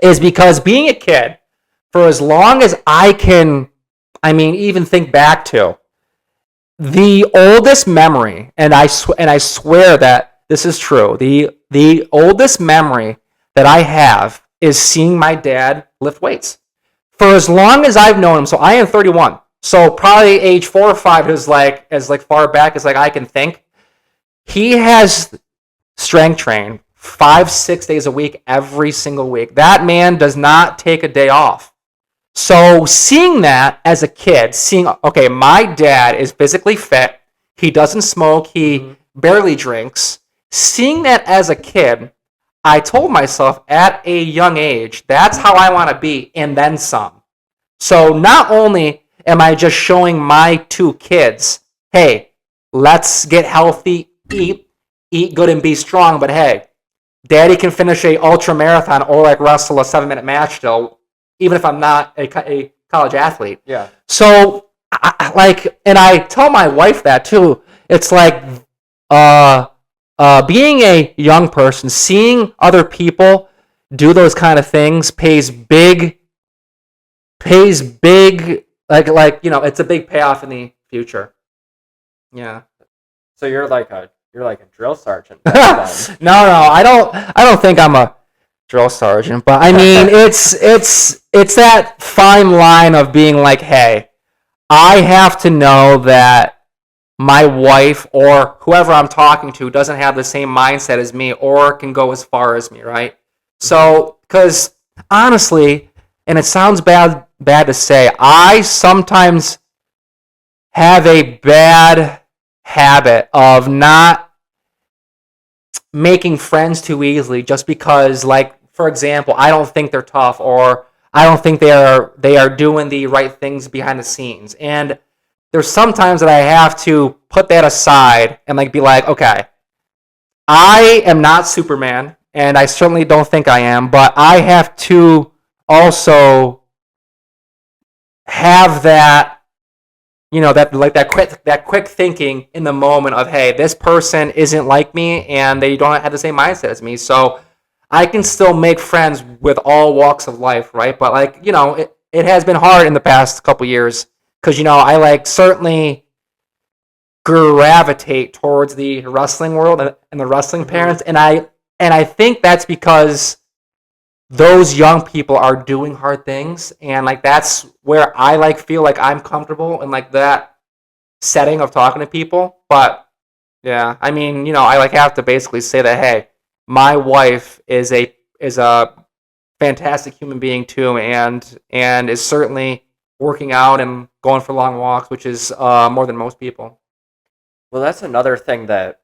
is because being a kid, for as long as I can, even think back to, the oldest memory, and I swear that this is true, the oldest memory that I have is seeing my dad lift weights. For as long as I've known him, so I am 31, so probably age 4 or 5 is like as like far back as like I can think. He has strength trained 5-6 days a week every single week. That man does not take a day off. So seeing that as a kid, okay, my dad is physically fit. He doesn't smoke. He barely drinks. Seeing that as a kid, I told myself at a young age, that's how I want to be, and then some. So not only am I just showing my 2 kids, hey, let's get healthy, eat good, and be strong, but hey, daddy can finish a ultra marathon or like wrestle a 7-minute match still, even if I'm not a college athlete. Yeah. So and I tell my wife that too. It's like, being a young person, seeing other people do those kind of things pays big it's a big payoff in the future. Yeah. So you're like a drill sergeant. No, I don't think I'm a drill sergeant, but I mean, it's that fine line of being like, hey, I have to know that my wife or whoever I'm talking to doesn't have the same mindset as me or can go as far as me, right? So, because honestly, and it sounds bad to say, I sometimes have a bad habit of not making friends too easily just because, like, for example, I don't think they're tough or I don't think they are doing the right things behind the scenes. And there's sometimes that I have to put that aside and like be like, okay, I am not Superman and I certainly don't think I am, but I have to also have that, that quick thinking in the moment of, hey, this person isn't like me and they don't have the same mindset as me, so I can still make friends with all walks of life, right? But like, it has been hard in the past couple years because I like certainly gravitate towards the wrestling world and the wrestling parents, and I think that's because those young people are doing hard things, and like that's where I like feel like I'm comfortable in like that setting of talking to people. But yeah, I mean, I like have to basically say that, hey, my wife is a fantastic human being too, and is certainly working out and going for long walks, which is more than most people. Well, that's another thing that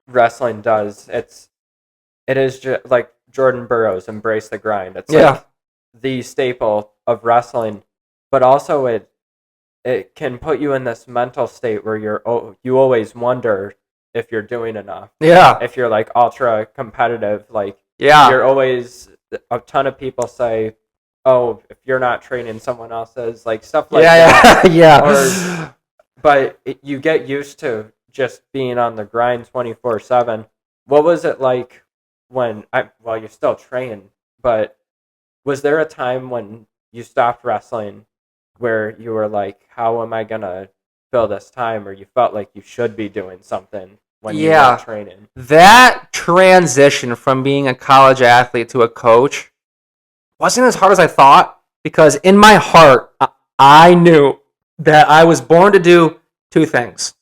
wrestling does. It is just like Jordan Burroughs, embrace the grind. It's Yeah. like the staple of wrestling, but also it can put you in this mental state where you always wonder if you're doing enough. Yeah. If you're like ultra competitive, like Yeah. you're always a ton of people say, "Oh, if you're not training, someone else is," like stuff like that. Yeah. Yeah. But you get used to just being on the grind 24/7. What was it like well, you're still training, but was there a time when you stopped wrestling where you were like, how am I gonna fill this time, or you felt like you should be doing something when you Yeah. weren't training? That transition from being a college athlete to a coach wasn't as hard as I thought because in my heart, I knew that I was born to do two things: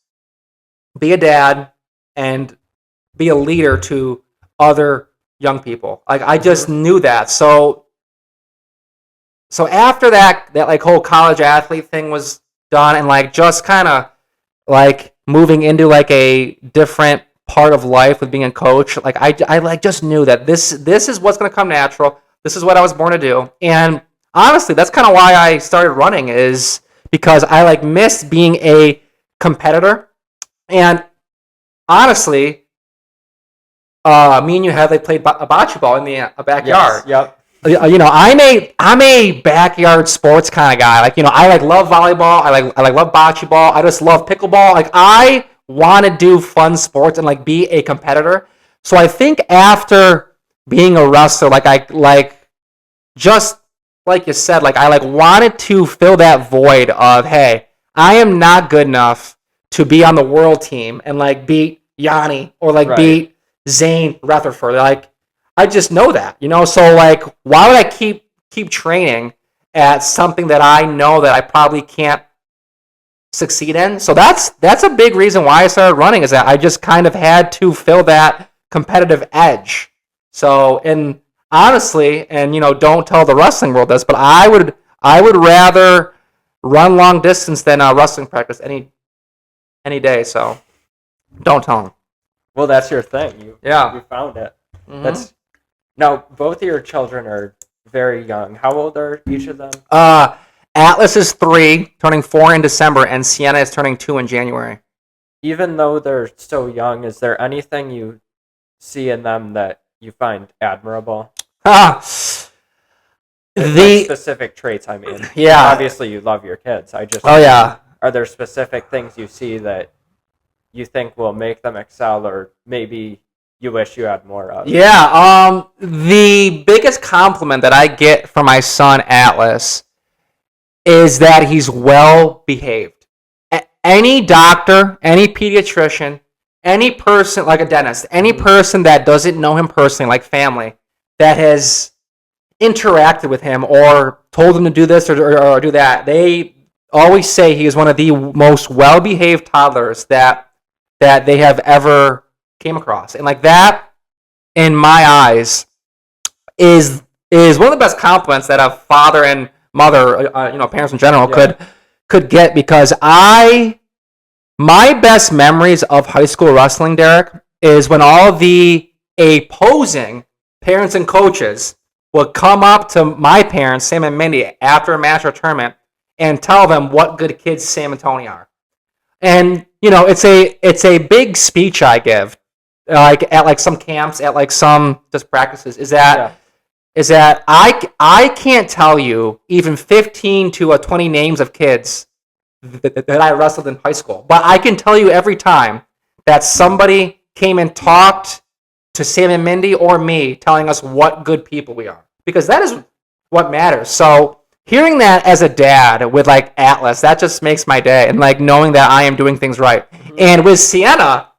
be a dad and be a leader to other young people. Like I just knew that. So after that like whole college athlete thing was done and like just kind of like moving into like a different part of life with being a coach, like I like just knew that this is what's going to come natural. This is what I was born to do. And honestly, that's kind of why I started running, is because I like missed being a competitor. And honestly, me and you had like played bocce ball in the backyard. Yes, yep. I'm a backyard sports kind of guy. Like, I like love volleyball. I like love bocce ball. I just love pickleball. Like, I want to do fun sports and like be a competitor. So I think after being a wrestler, like I like just like you said, like I like wanted to fill that void of, hey, I am not good enough to be on the world team and like beat Yanni or like Right. beat Zane Rutherford. Like I just know that, So like, why would I keep training at something that I know that I probably can't succeed in? So that's a big reason why I started running, is that I just kind of had to fill that competitive edge. So, and honestly, and don't tell the wrestling world this, but I would rather run long distance than wrestling practice any day. So, don't tell them. Well, that's your thing. You found it. Mhm. That's now both of your children are very young. How old are each of them? Atlas is 3, turning 4 in December, and Sienna is turning 2 in January. Even though they're so young, is there anything you see in them that you find admirable? Like Like specific traits, I mean. Yeah. Obviously, you love your kids. Oh yeah. Are there specific things you see that you think will make them excel, or maybe you wish you had more of? Yeah. The biggest compliment that I get from my son Atlas is that he's well behaved. Any doctor, any pediatrician, any person like a dentist, any person that doesn't know him personally, like family, that has interacted with him or told him to do this or do that, they always say he is one of the most well-behaved toddlers that they have ever came across. And like that, in my eyes, is one of the best compliments that a father and mother, parents in general, could get, because my best memories of high school wrestling, Derek, is when all the opposing parents and coaches would come up to my parents, Sam and Mindy, after a match or tournament and tell them what good kids Sam and Tony are. And it's a big speech I give, like at like some camps, at like some just practices. Is that I can't tell you even 15 to 20 names of kids that I wrestled in high school, but I can tell you every time that somebody came and talked to Sam and Mindy or me, telling us what good people we are, because that is what matters. So hearing that as a dad with like Atlas, that just makes my day, and like knowing that I am doing things right. Mm-hmm. And with Sienna,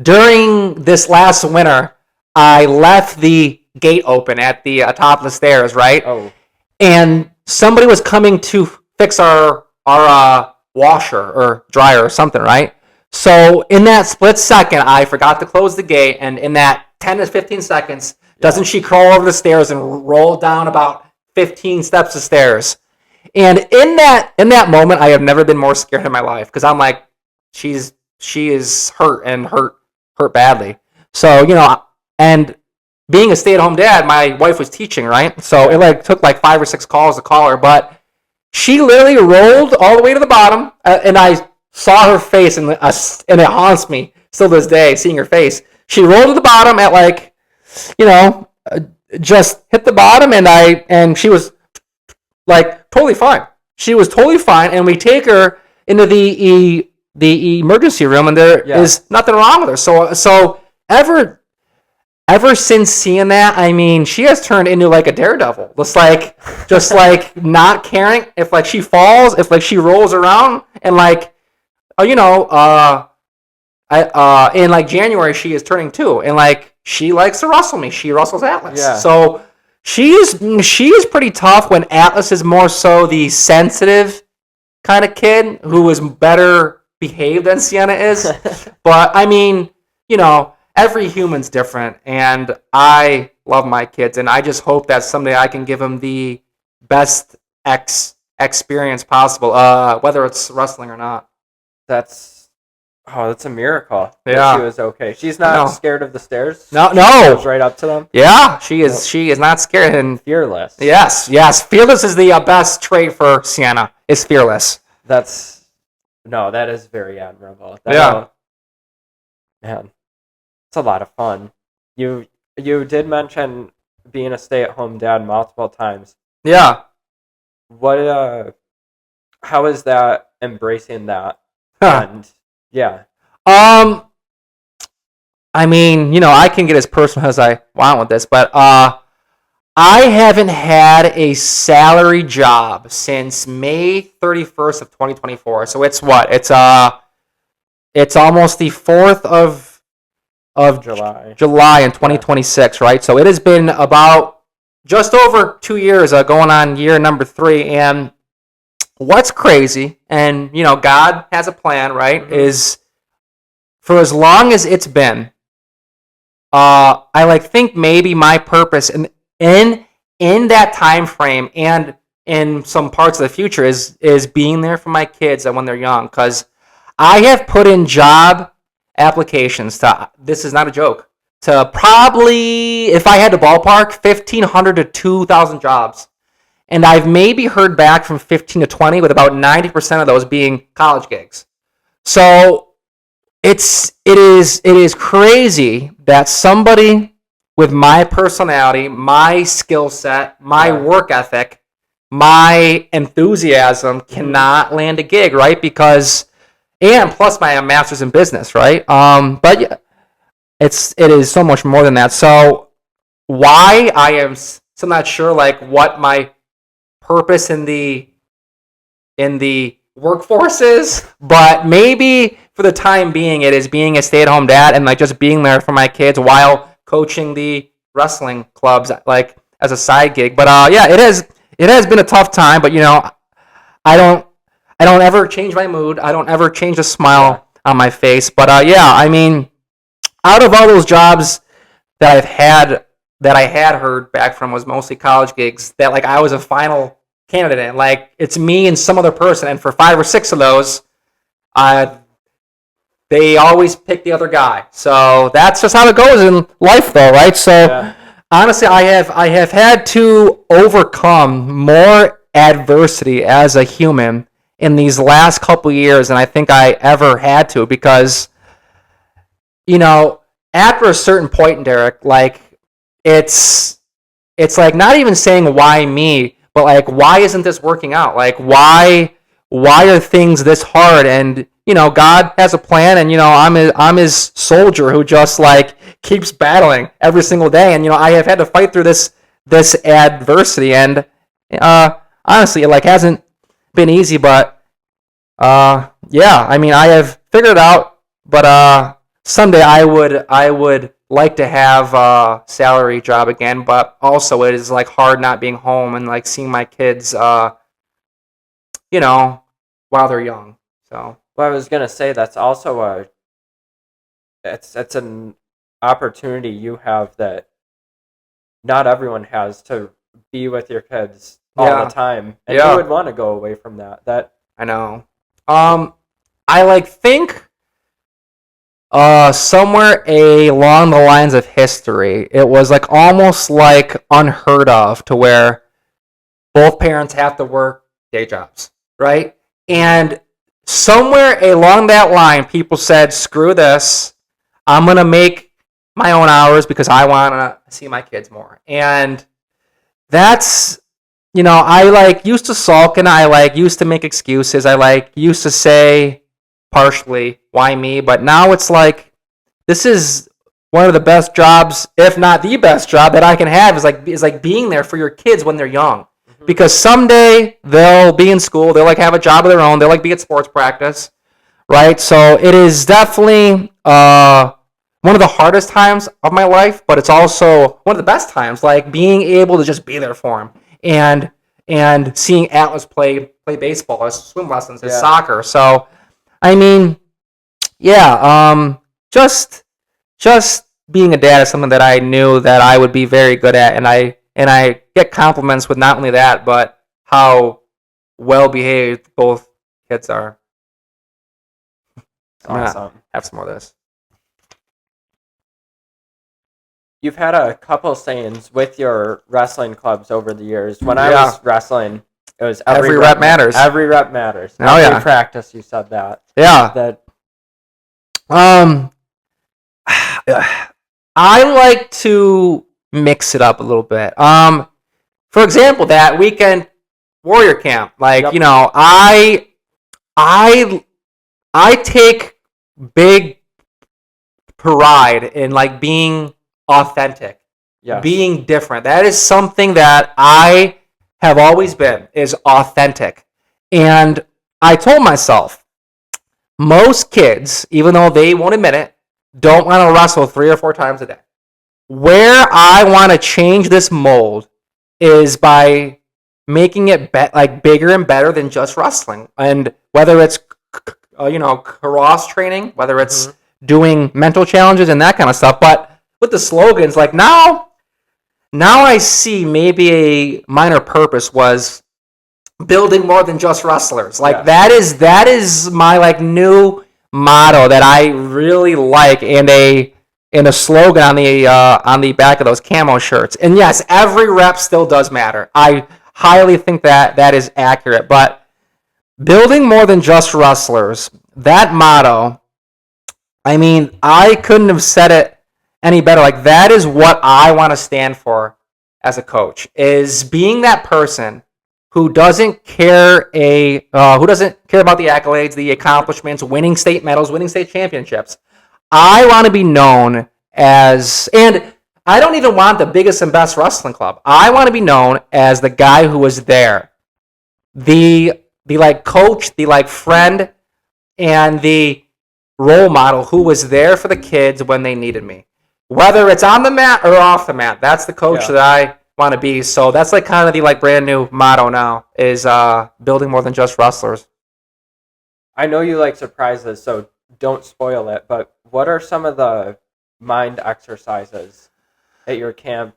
during this last winter, I left the gate open at the top of the stairs, right? Oh. And somebody was coming to fix our washer or dryer or something, right? So in that split second, I forgot to close the gate, and in that 10 to 15 seconds, doesn't she crawl over the stairs and roll down about 15 steps of stairs? And in that moment, I have never been more scared in my life, because I'm like, she is hurt and hurt badly. So, and being a stay-at-home dad, my wife was teaching, right? So it like took like 5 or 6 calls to call her, but she literally rolled all the way to the bottom, and I saw her face, and it haunts me still to this day, seeing her face. She rolled to the bottom at like, just hit the bottom, and she was like totally fine. She was totally fine, and we take her into the emergency room, and there is nothing wrong with her. So ever since seeing that, I mean, she has turned into like a daredevil. Just like not caring if like she falls, if like she rolls around, and like, in like January she is turning 2, and like she likes to wrestle me. She wrestles Atlas. Yeah. So she is pretty tough, when Atlas is more so the sensitive kind of kid who is better behaved than Sienna is. But I mean, every human's different, and I love my kids, and I just hope that someday I can give them the best experience possible, whether it's wrestling or not. That's a miracle. Yeah, she was okay. She's not scared of the stairs. No, she goes right up to them. Yeah, she is. Nope. She is not scared, and fearless. Yes. Fearless is the best trait for Sienna. Is fearless. That is very admirable. Man. It's a lot of fun. You did mention being a stay-at-home dad multiple times. Yeah. What? How is that, embracing that? And yeah. I mean, I can get as personal as I want with this, but I haven't had a salary job since May 31st of 2024. So it's what? It's almost the 4th of July in 2026, right? So it has been about just over 2 years, going on year number 3. And what's crazy, and God has a plan, right? Mm-hmm. Is for as long as it's been, I think maybe my purpose in that time frame and in some parts of the future is being there for my kids when they're young, because I have put in job applications to, this is not a joke, to probably, if I had to ballpark, 1,500 to 2,000 jobs. And I've maybe heard back from 15 to 20, with about 90% of those being college gigs. So it is crazy that somebody with my personality, my skill set, my work ethic, my enthusiasm cannot land a gig, right? Because, and plus my master's in business, right? But yeah, it is so much more than that. So why, I am still not sure, like, what my purpose in the workforces, but maybe for the time being, it is being a stay-at-home dad and like just being there for my kids while coaching the wrestling clubs, like as a side gig. But yeah, it has been a tough time. But I don't ever change my mood. I don't ever change a smile on my face. But yeah, I mean, out of all those jobs that I had heard back from was mostly college gigs that like I was a final candidate in. Like it's me and some other person, and for 5 or 6 of those, they always pick the other guy. So that's just how it goes in life, though, right? So honestly, I have had to overcome more adversity as a human in these last couple years than I think I ever had to, because after a certain point, Derek, like it's like not even saying why me, but like why isn't this working out? Like why are things this hard? And God has a plan, and I'm his soldier who just like keeps battling every single day. And I have had to fight through this adversity, and honestly, it like hasn't been easy. But yeah, I mean, I have figured it out. But someday I would like to have a salary job again. But also, it is like hard not being home and like seeing my kids, while they're young. So. Well, I was gonna say that's also it's an opportunity you have that not everyone has, to be with your kids all the time, and you would want to go away from that. That I know. I like think somewhere along the lines of history, it was like almost like unheard of to where both parents have to work day jobs, right? And somewhere along that line, people said, screw this. I'm going to make my own hours because I want to see my kids more. And that's, I like used to sulk, and I like used to make excuses. I like used to say partially, why me? But now it's like, this is one of the best jobs, if not the best job that I can have, is like being there for your kids when they're young. Because someday they'll be in school, they'll like have a job of their own, they'll like be at sports practice, right? So it is definitely one of the hardest times of my life, but it's also one of the best times, like being able to just be there for them and seeing Atlas play baseball, his swim lessons, his soccer. So, I mean, yeah, just being a dad is something that I knew that I would be very good at, and I get compliments with not only that, but how well behaved both kids are. awesome. Have some more of this. You've had a couple sayings with your wrestling clubs over the years. When I was wrestling, it was every rep matters. Every rep matters. Oh, every practice, you said that. Yeah. That. I like to mix it up a little bit. For example, that weekend warrior camp, like I take big pride in like being authentic, being different. That is something that I have always been, is authentic. And I told myself, most kids, even though they won't admit it, don't want to wrestle 3 or 4 times a day. Where I want to change this mold is by making it like bigger and better than just wrestling. And whether it's cross training, whether it's doing mental challenges and that kind of stuff. But with the slogans, like now I see maybe a minor purpose was building more than just wrestlers. Like that is my like new motto that I really like, and a slogan on the back of those camo shirts. And yes, every rep still does matter. I highly think that is accurate. But building more than just wrestlers, that motto, I mean, I couldn't have said it any better. Like that is what I want to stand for as a coach, is being that person who doesn't care about the accolades, the accomplishments, winning state medals, winning state championships. I want to be known as, and I don't even want the biggest and best wrestling club. I want to be known as the guy who was there the like coach, the like friend, and the role model who was there for the kids when they needed me. Whether it's on the mat or off the mat, that's the coach that I want to be. So that's like kind of the like brand new motto now is building more than just wrestlers. I know you like surprises, so don't spoil it, but what are some of the mind exercises at your camp?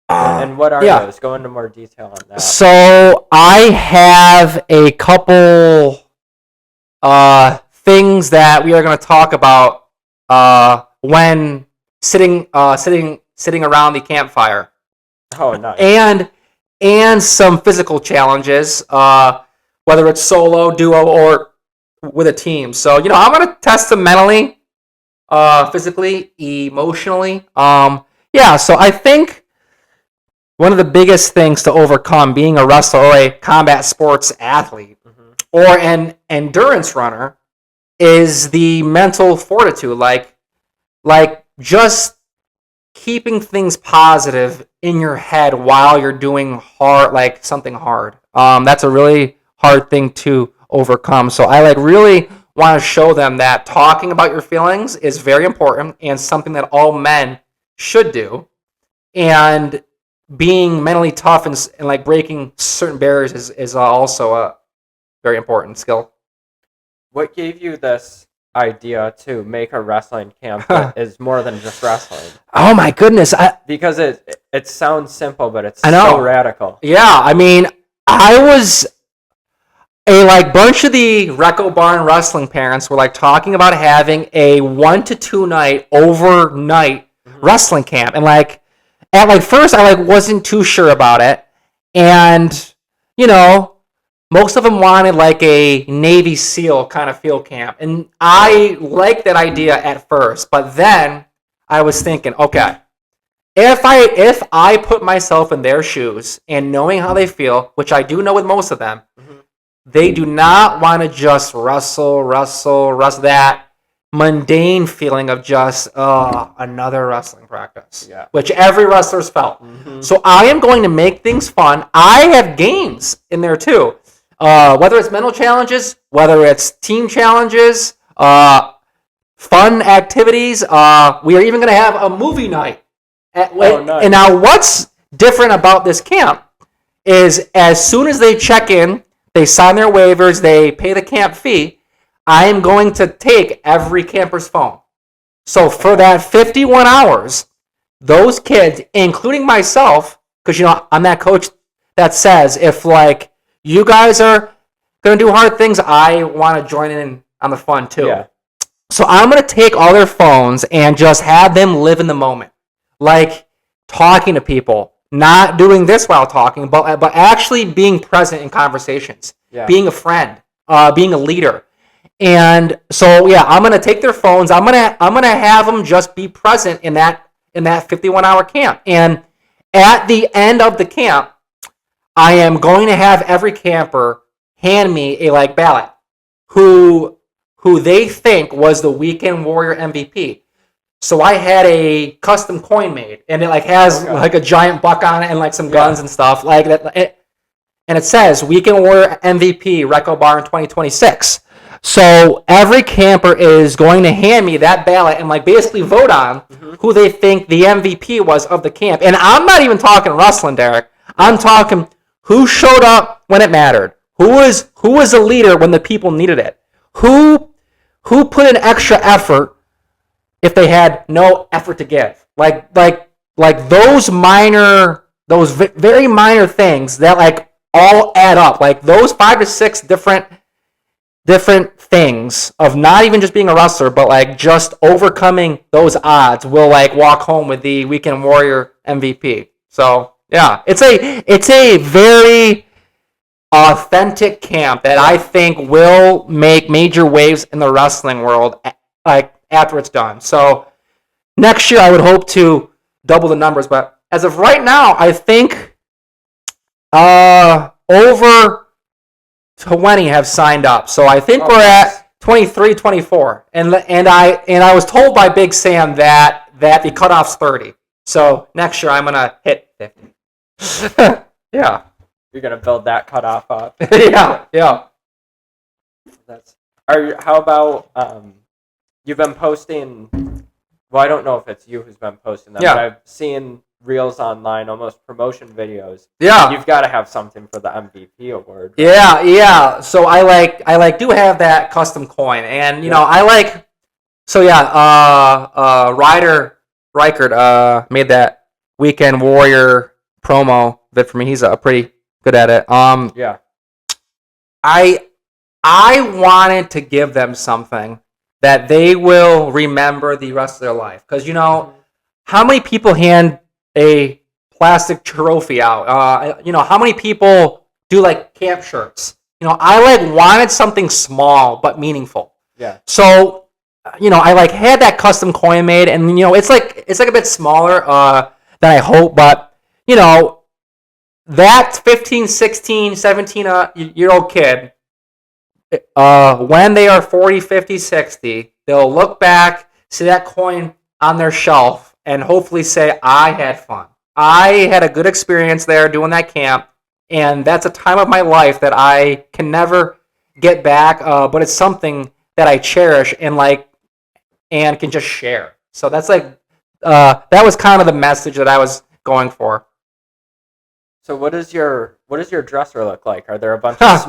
And what are those? Go into more detail on that. So I have a couple things that we are going to talk about when sitting around the campfire. Oh, nice. And some physical challenges, whether it's solo, duo, or with a team. So I'm going to test them mentally, physically, emotionally. So I think one of the biggest things to overcome being a wrestler or a combat sports athlete or an endurance runner is the mental fortitude, like just keeping things positive in your head while you're doing something hard. That's a really hard thing to overcome. So I really want to show them that talking about your feelings is very important and something that all men should do. And being mentally tough and breaking certain barriers is also a very important skill. What gave you this idea to make a wrestling camp that is more than just wrestling? Oh my goodness! Because it sounds simple, but it's so radical. Yeah, I mean, I was a bunch of the Recco barn wrestling parents were talking about having a 1 to 2 night overnight wrestling camp, and at first I wasn't too sure about it, and most of them wanted a Navy SEAL kind of field camp, and I liked that idea at first, but then I was thinking, okay, if I put myself in their shoes and knowing how they feel, which I do know with most of them, they do not want to just wrestle that mundane feeling of just another wrestling practice, which every wrestler's felt. So I am going to make things fun. I have games in there too, whether it's mental challenges, whether it's team challenges, fun activities. We are even going to have a movie night. Nice. And now what's different about this camp is as soon as they check in, they sign their waivers, they pay the camp fee, I am going to take every camper's phone. So for that 51 hours, those kids, including myself, because I'm that coach that says if you guys are going to do hard things, I want to join in on the fun too. Yeah. So I'm going to take all their phones and just have them live in the moment. Talking to people, not doing this while talking, but actually being present in conversations, being a friend, being a leader. And so, I'm going to take their phones. I'm going to have them just be present in that 51-hour camp. And at the end of the camp, I am going to have every camper hand me a ballot who they think was the Weekend Warrior MVP. So I had a custom coin made, and it has a giant buck on it and some guns and stuff like that. And it says Weekend Warrior MVP Recco Bar in 2026. So every camper is going to hand me that ballot and basically vote on who they think the MVP was of the camp. And I'm not even talking wrestling, Derek. I'm talking who showed up when it mattered. Who was a leader when the people needed it? Who put in extra effort if they had no effort to give? Those very minor things that all add up. Those 5 to 6 different things of not even just being a wrestler, but just overcoming those odds will walk home with the Weekend Warrior MVP. So it's a very authentic camp that I think will make major waves in the wrestling world after it's done. So next year I would hope to double the numbers, but as of right now, I think over 20 have signed up. So I think we're at 23, 24. And I was told by Big Sam that the cutoff's 30. So next year I'm going to hit 50. Yeah. You're gonna build that cutoff up. yeah. How about you've been posting? Well, I don't know if it's you who's been posting them, Yeah. but I've seen reels online, almost promotion videos. Yeah. You've got to have something for the MVP award. Right? Yeah. So I do have that custom coin, and Ryder Reichert made that Weekend Warrior promo vid for me. He's pretty good at it. Yeah. I wanted to give them something that they will remember the rest of their life. Because, how many people hand a plastic trophy out? How many people do, camp shirts? I, wanted something small but meaningful. Yeah. So, I, had that custom coin made. And, it's a bit smaller than I hope. But, that 15, 16, 17-year-old kid, when they are 40, 50, 60, they'll look back, see that coin on their shelf, and hopefully say, I had fun. I had a good experience there doing that camp, and that's a time of my life that I can never get back, but it's something that I cherish and can just share. So that's that was kind of the message that I was going for. So what does your dresser look like? Are there a bunch of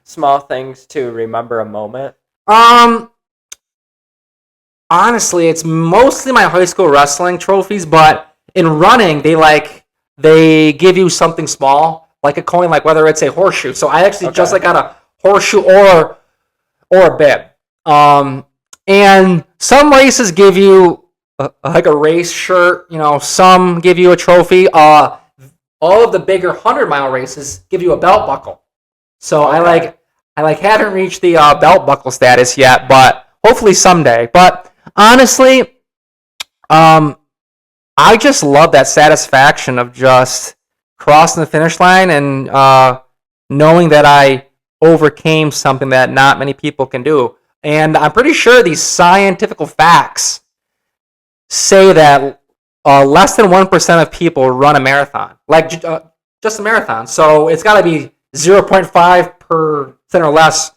small things to remember a moment? Honestly, it's mostly my high school wrestling trophies, but in running, they give you something small, like a coin, like whether it's a horseshoe. So I actually just got a horseshoe or a bib. And some races give you a race shirt. Some give you a trophy. All of the bigger 100-mile races give you a belt buckle. So I haven't reached the belt buckle status yet, but hopefully someday. But honestly, I just love that satisfaction of just crossing the finish line and knowing that I overcame something that not many people can do. And I'm pretty sure these scientific facts say that less than 1% of people run a marathon, just a marathon. So it's got to be 0.5% or less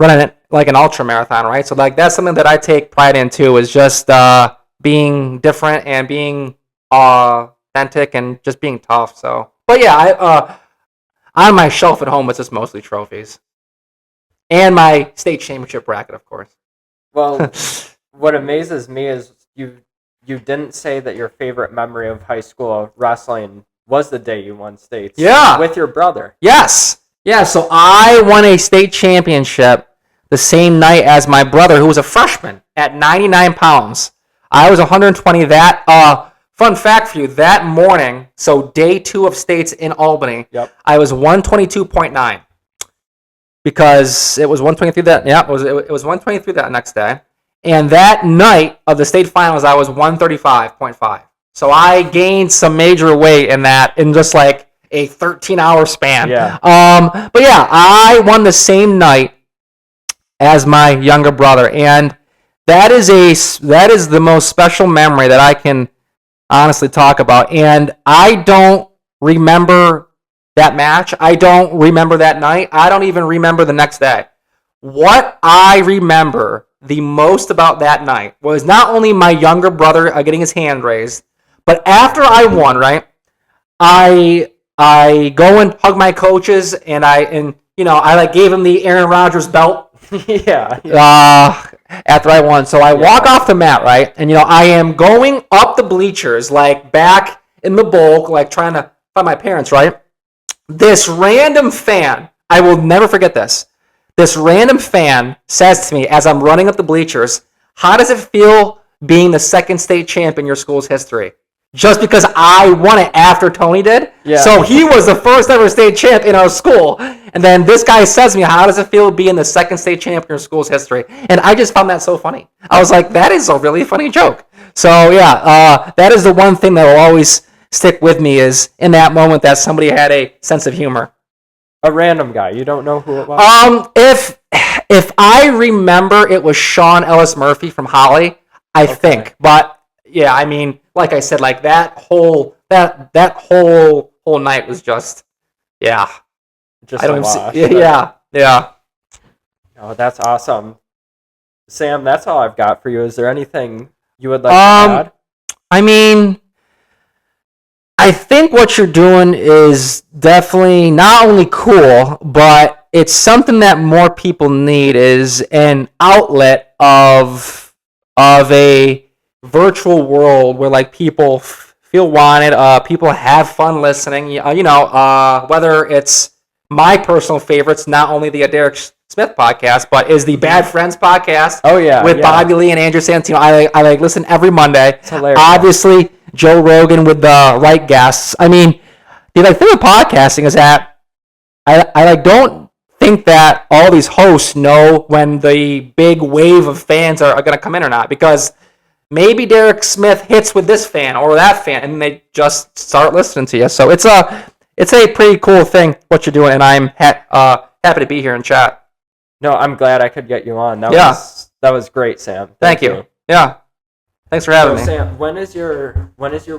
running it like an ultra marathon, right? So that's something that I take pride in too, is just being different and being authentic and just being tough. So, but yeah, on my shelf at home, it's just mostly trophies and my state championship bracket, of course. Well, what amazes me is you didn't say that your favorite memory of high school wrestling was the day you won states. Yeah. With your brother. Yes. Yeah, so I won a state championship the same night as my brother, who was a freshman at 99 pounds. I was 120. Fun fact for you, that morning, so day 2 of states in Albany, I was 122.9. Because it was 123 it was 123 that next day. And that night of the state finals, I was 135.5. So I gained some major weight in just like a 13-hour span. Yeah. But yeah, I won the same night as my younger brother, and that is the most special memory that I can honestly talk about. And I don't remember that match. I don't remember that night. I don't even remember the next day. What I remember the most about that night was not only my younger brother getting his hand raised, but after I won, right? I go and hug my coaches, and I gave him the Aaron Rodgers belt. After I won, so I walk off the mat, right? And I am going up the bleachers, back in the bulk, trying to find my parents, right? This random fan, I will never forget this. This random fan says to me as I'm running up the bleachers, "How does it feel being the second state champ in your school's history?" Just because I won it after Tony did. Yeah. So he was the first ever state champ in our school. And then this guy says to me, "How does it feel being the second state champ in your school's history?" And I just found that so funny. I was like, that is a really funny joke. So yeah, that is the one thing that will always stick with me, is in that moment that somebody had a sense of humor. A random guy. You don't know who it was? If I remember, it was Sean Ellis Murphy from Holly, I think. But yeah, I mean, like I said, that whole night was just Yeah. Just I don't a even wash. see. Yeah. Oh, that's awesome. Sam, that's all I've got for you. Is there anything you would like to add? I mean, I think what you're doing is definitely not only cool, but it's something that more people need is an outlet of a virtual world where like people feel wanted, people have fun listening. Whether it's my personal favorites, not only the Derek Smith podcast, but is the Bad Friends podcast. Oh yeah, with yeah. Bobby Lee and Andrew Santino. I like listen every Monday. It's hilarious. Obviously, Joe Rogan with the right guests. I mean, the like thing with podcasting is that I like don't think that all these hosts know when the big wave of fans are going to come in or not, because maybe Derek Smith hits with this fan or that fan, and they just start listening to you. So it's a pretty cool thing what you're doing, and I'm happy to be here and chat. No, I'm glad I could get you on. That was great, Sam. Thank you. Yeah. Thanks for having me. Sam, when is your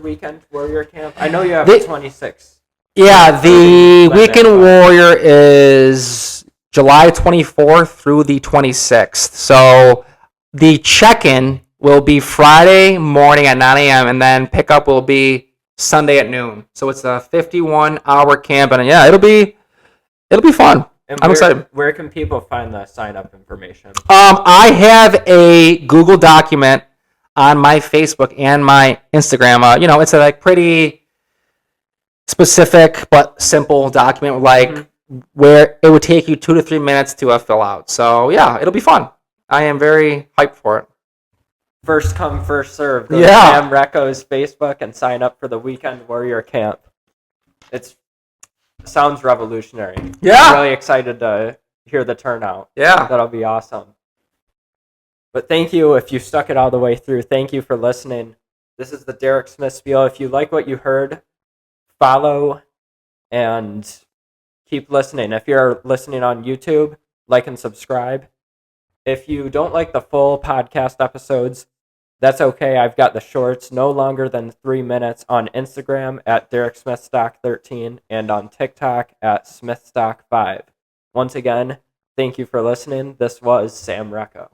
Weekend Warrior camp? I know you have the 26th. Yeah, the Weekend Warrior is July 24th through the 26th. So the check-in will be Friday morning at 9 a.m. and then pickup will be Sunday at noon. So it's a 51-hour camp, and yeah, it'll be fun. And I'm excited. Where can people find the sign-up information? I have a Google document on my Facebook and my Instagram. It's a like pretty specific but simple document, like where it would take you 2 to 3 minutes to fill out. So yeah, it'll be fun. I am very hyped for it. First come, first serve. Go to Sam Recco's Facebook and sign up for the Weekend Warrior camp. It sounds revolutionary. Yeah. I'm really excited to hear the turnout. Yeah. That'll be awesome. But thank you if you stuck it all the way through. Thank you for listening. This is the Derek Smith Spiel. If you like what you heard, follow and keep listening. If you're listening on YouTube, like and subscribe. If you don't like the full podcast episodes, that's okay. I've got the shorts, no longer than 3 minutes, on Instagram at DerekSmithStock13 and on TikTok at SmithStock5. Once again, thank you for listening. This was Sam Recco.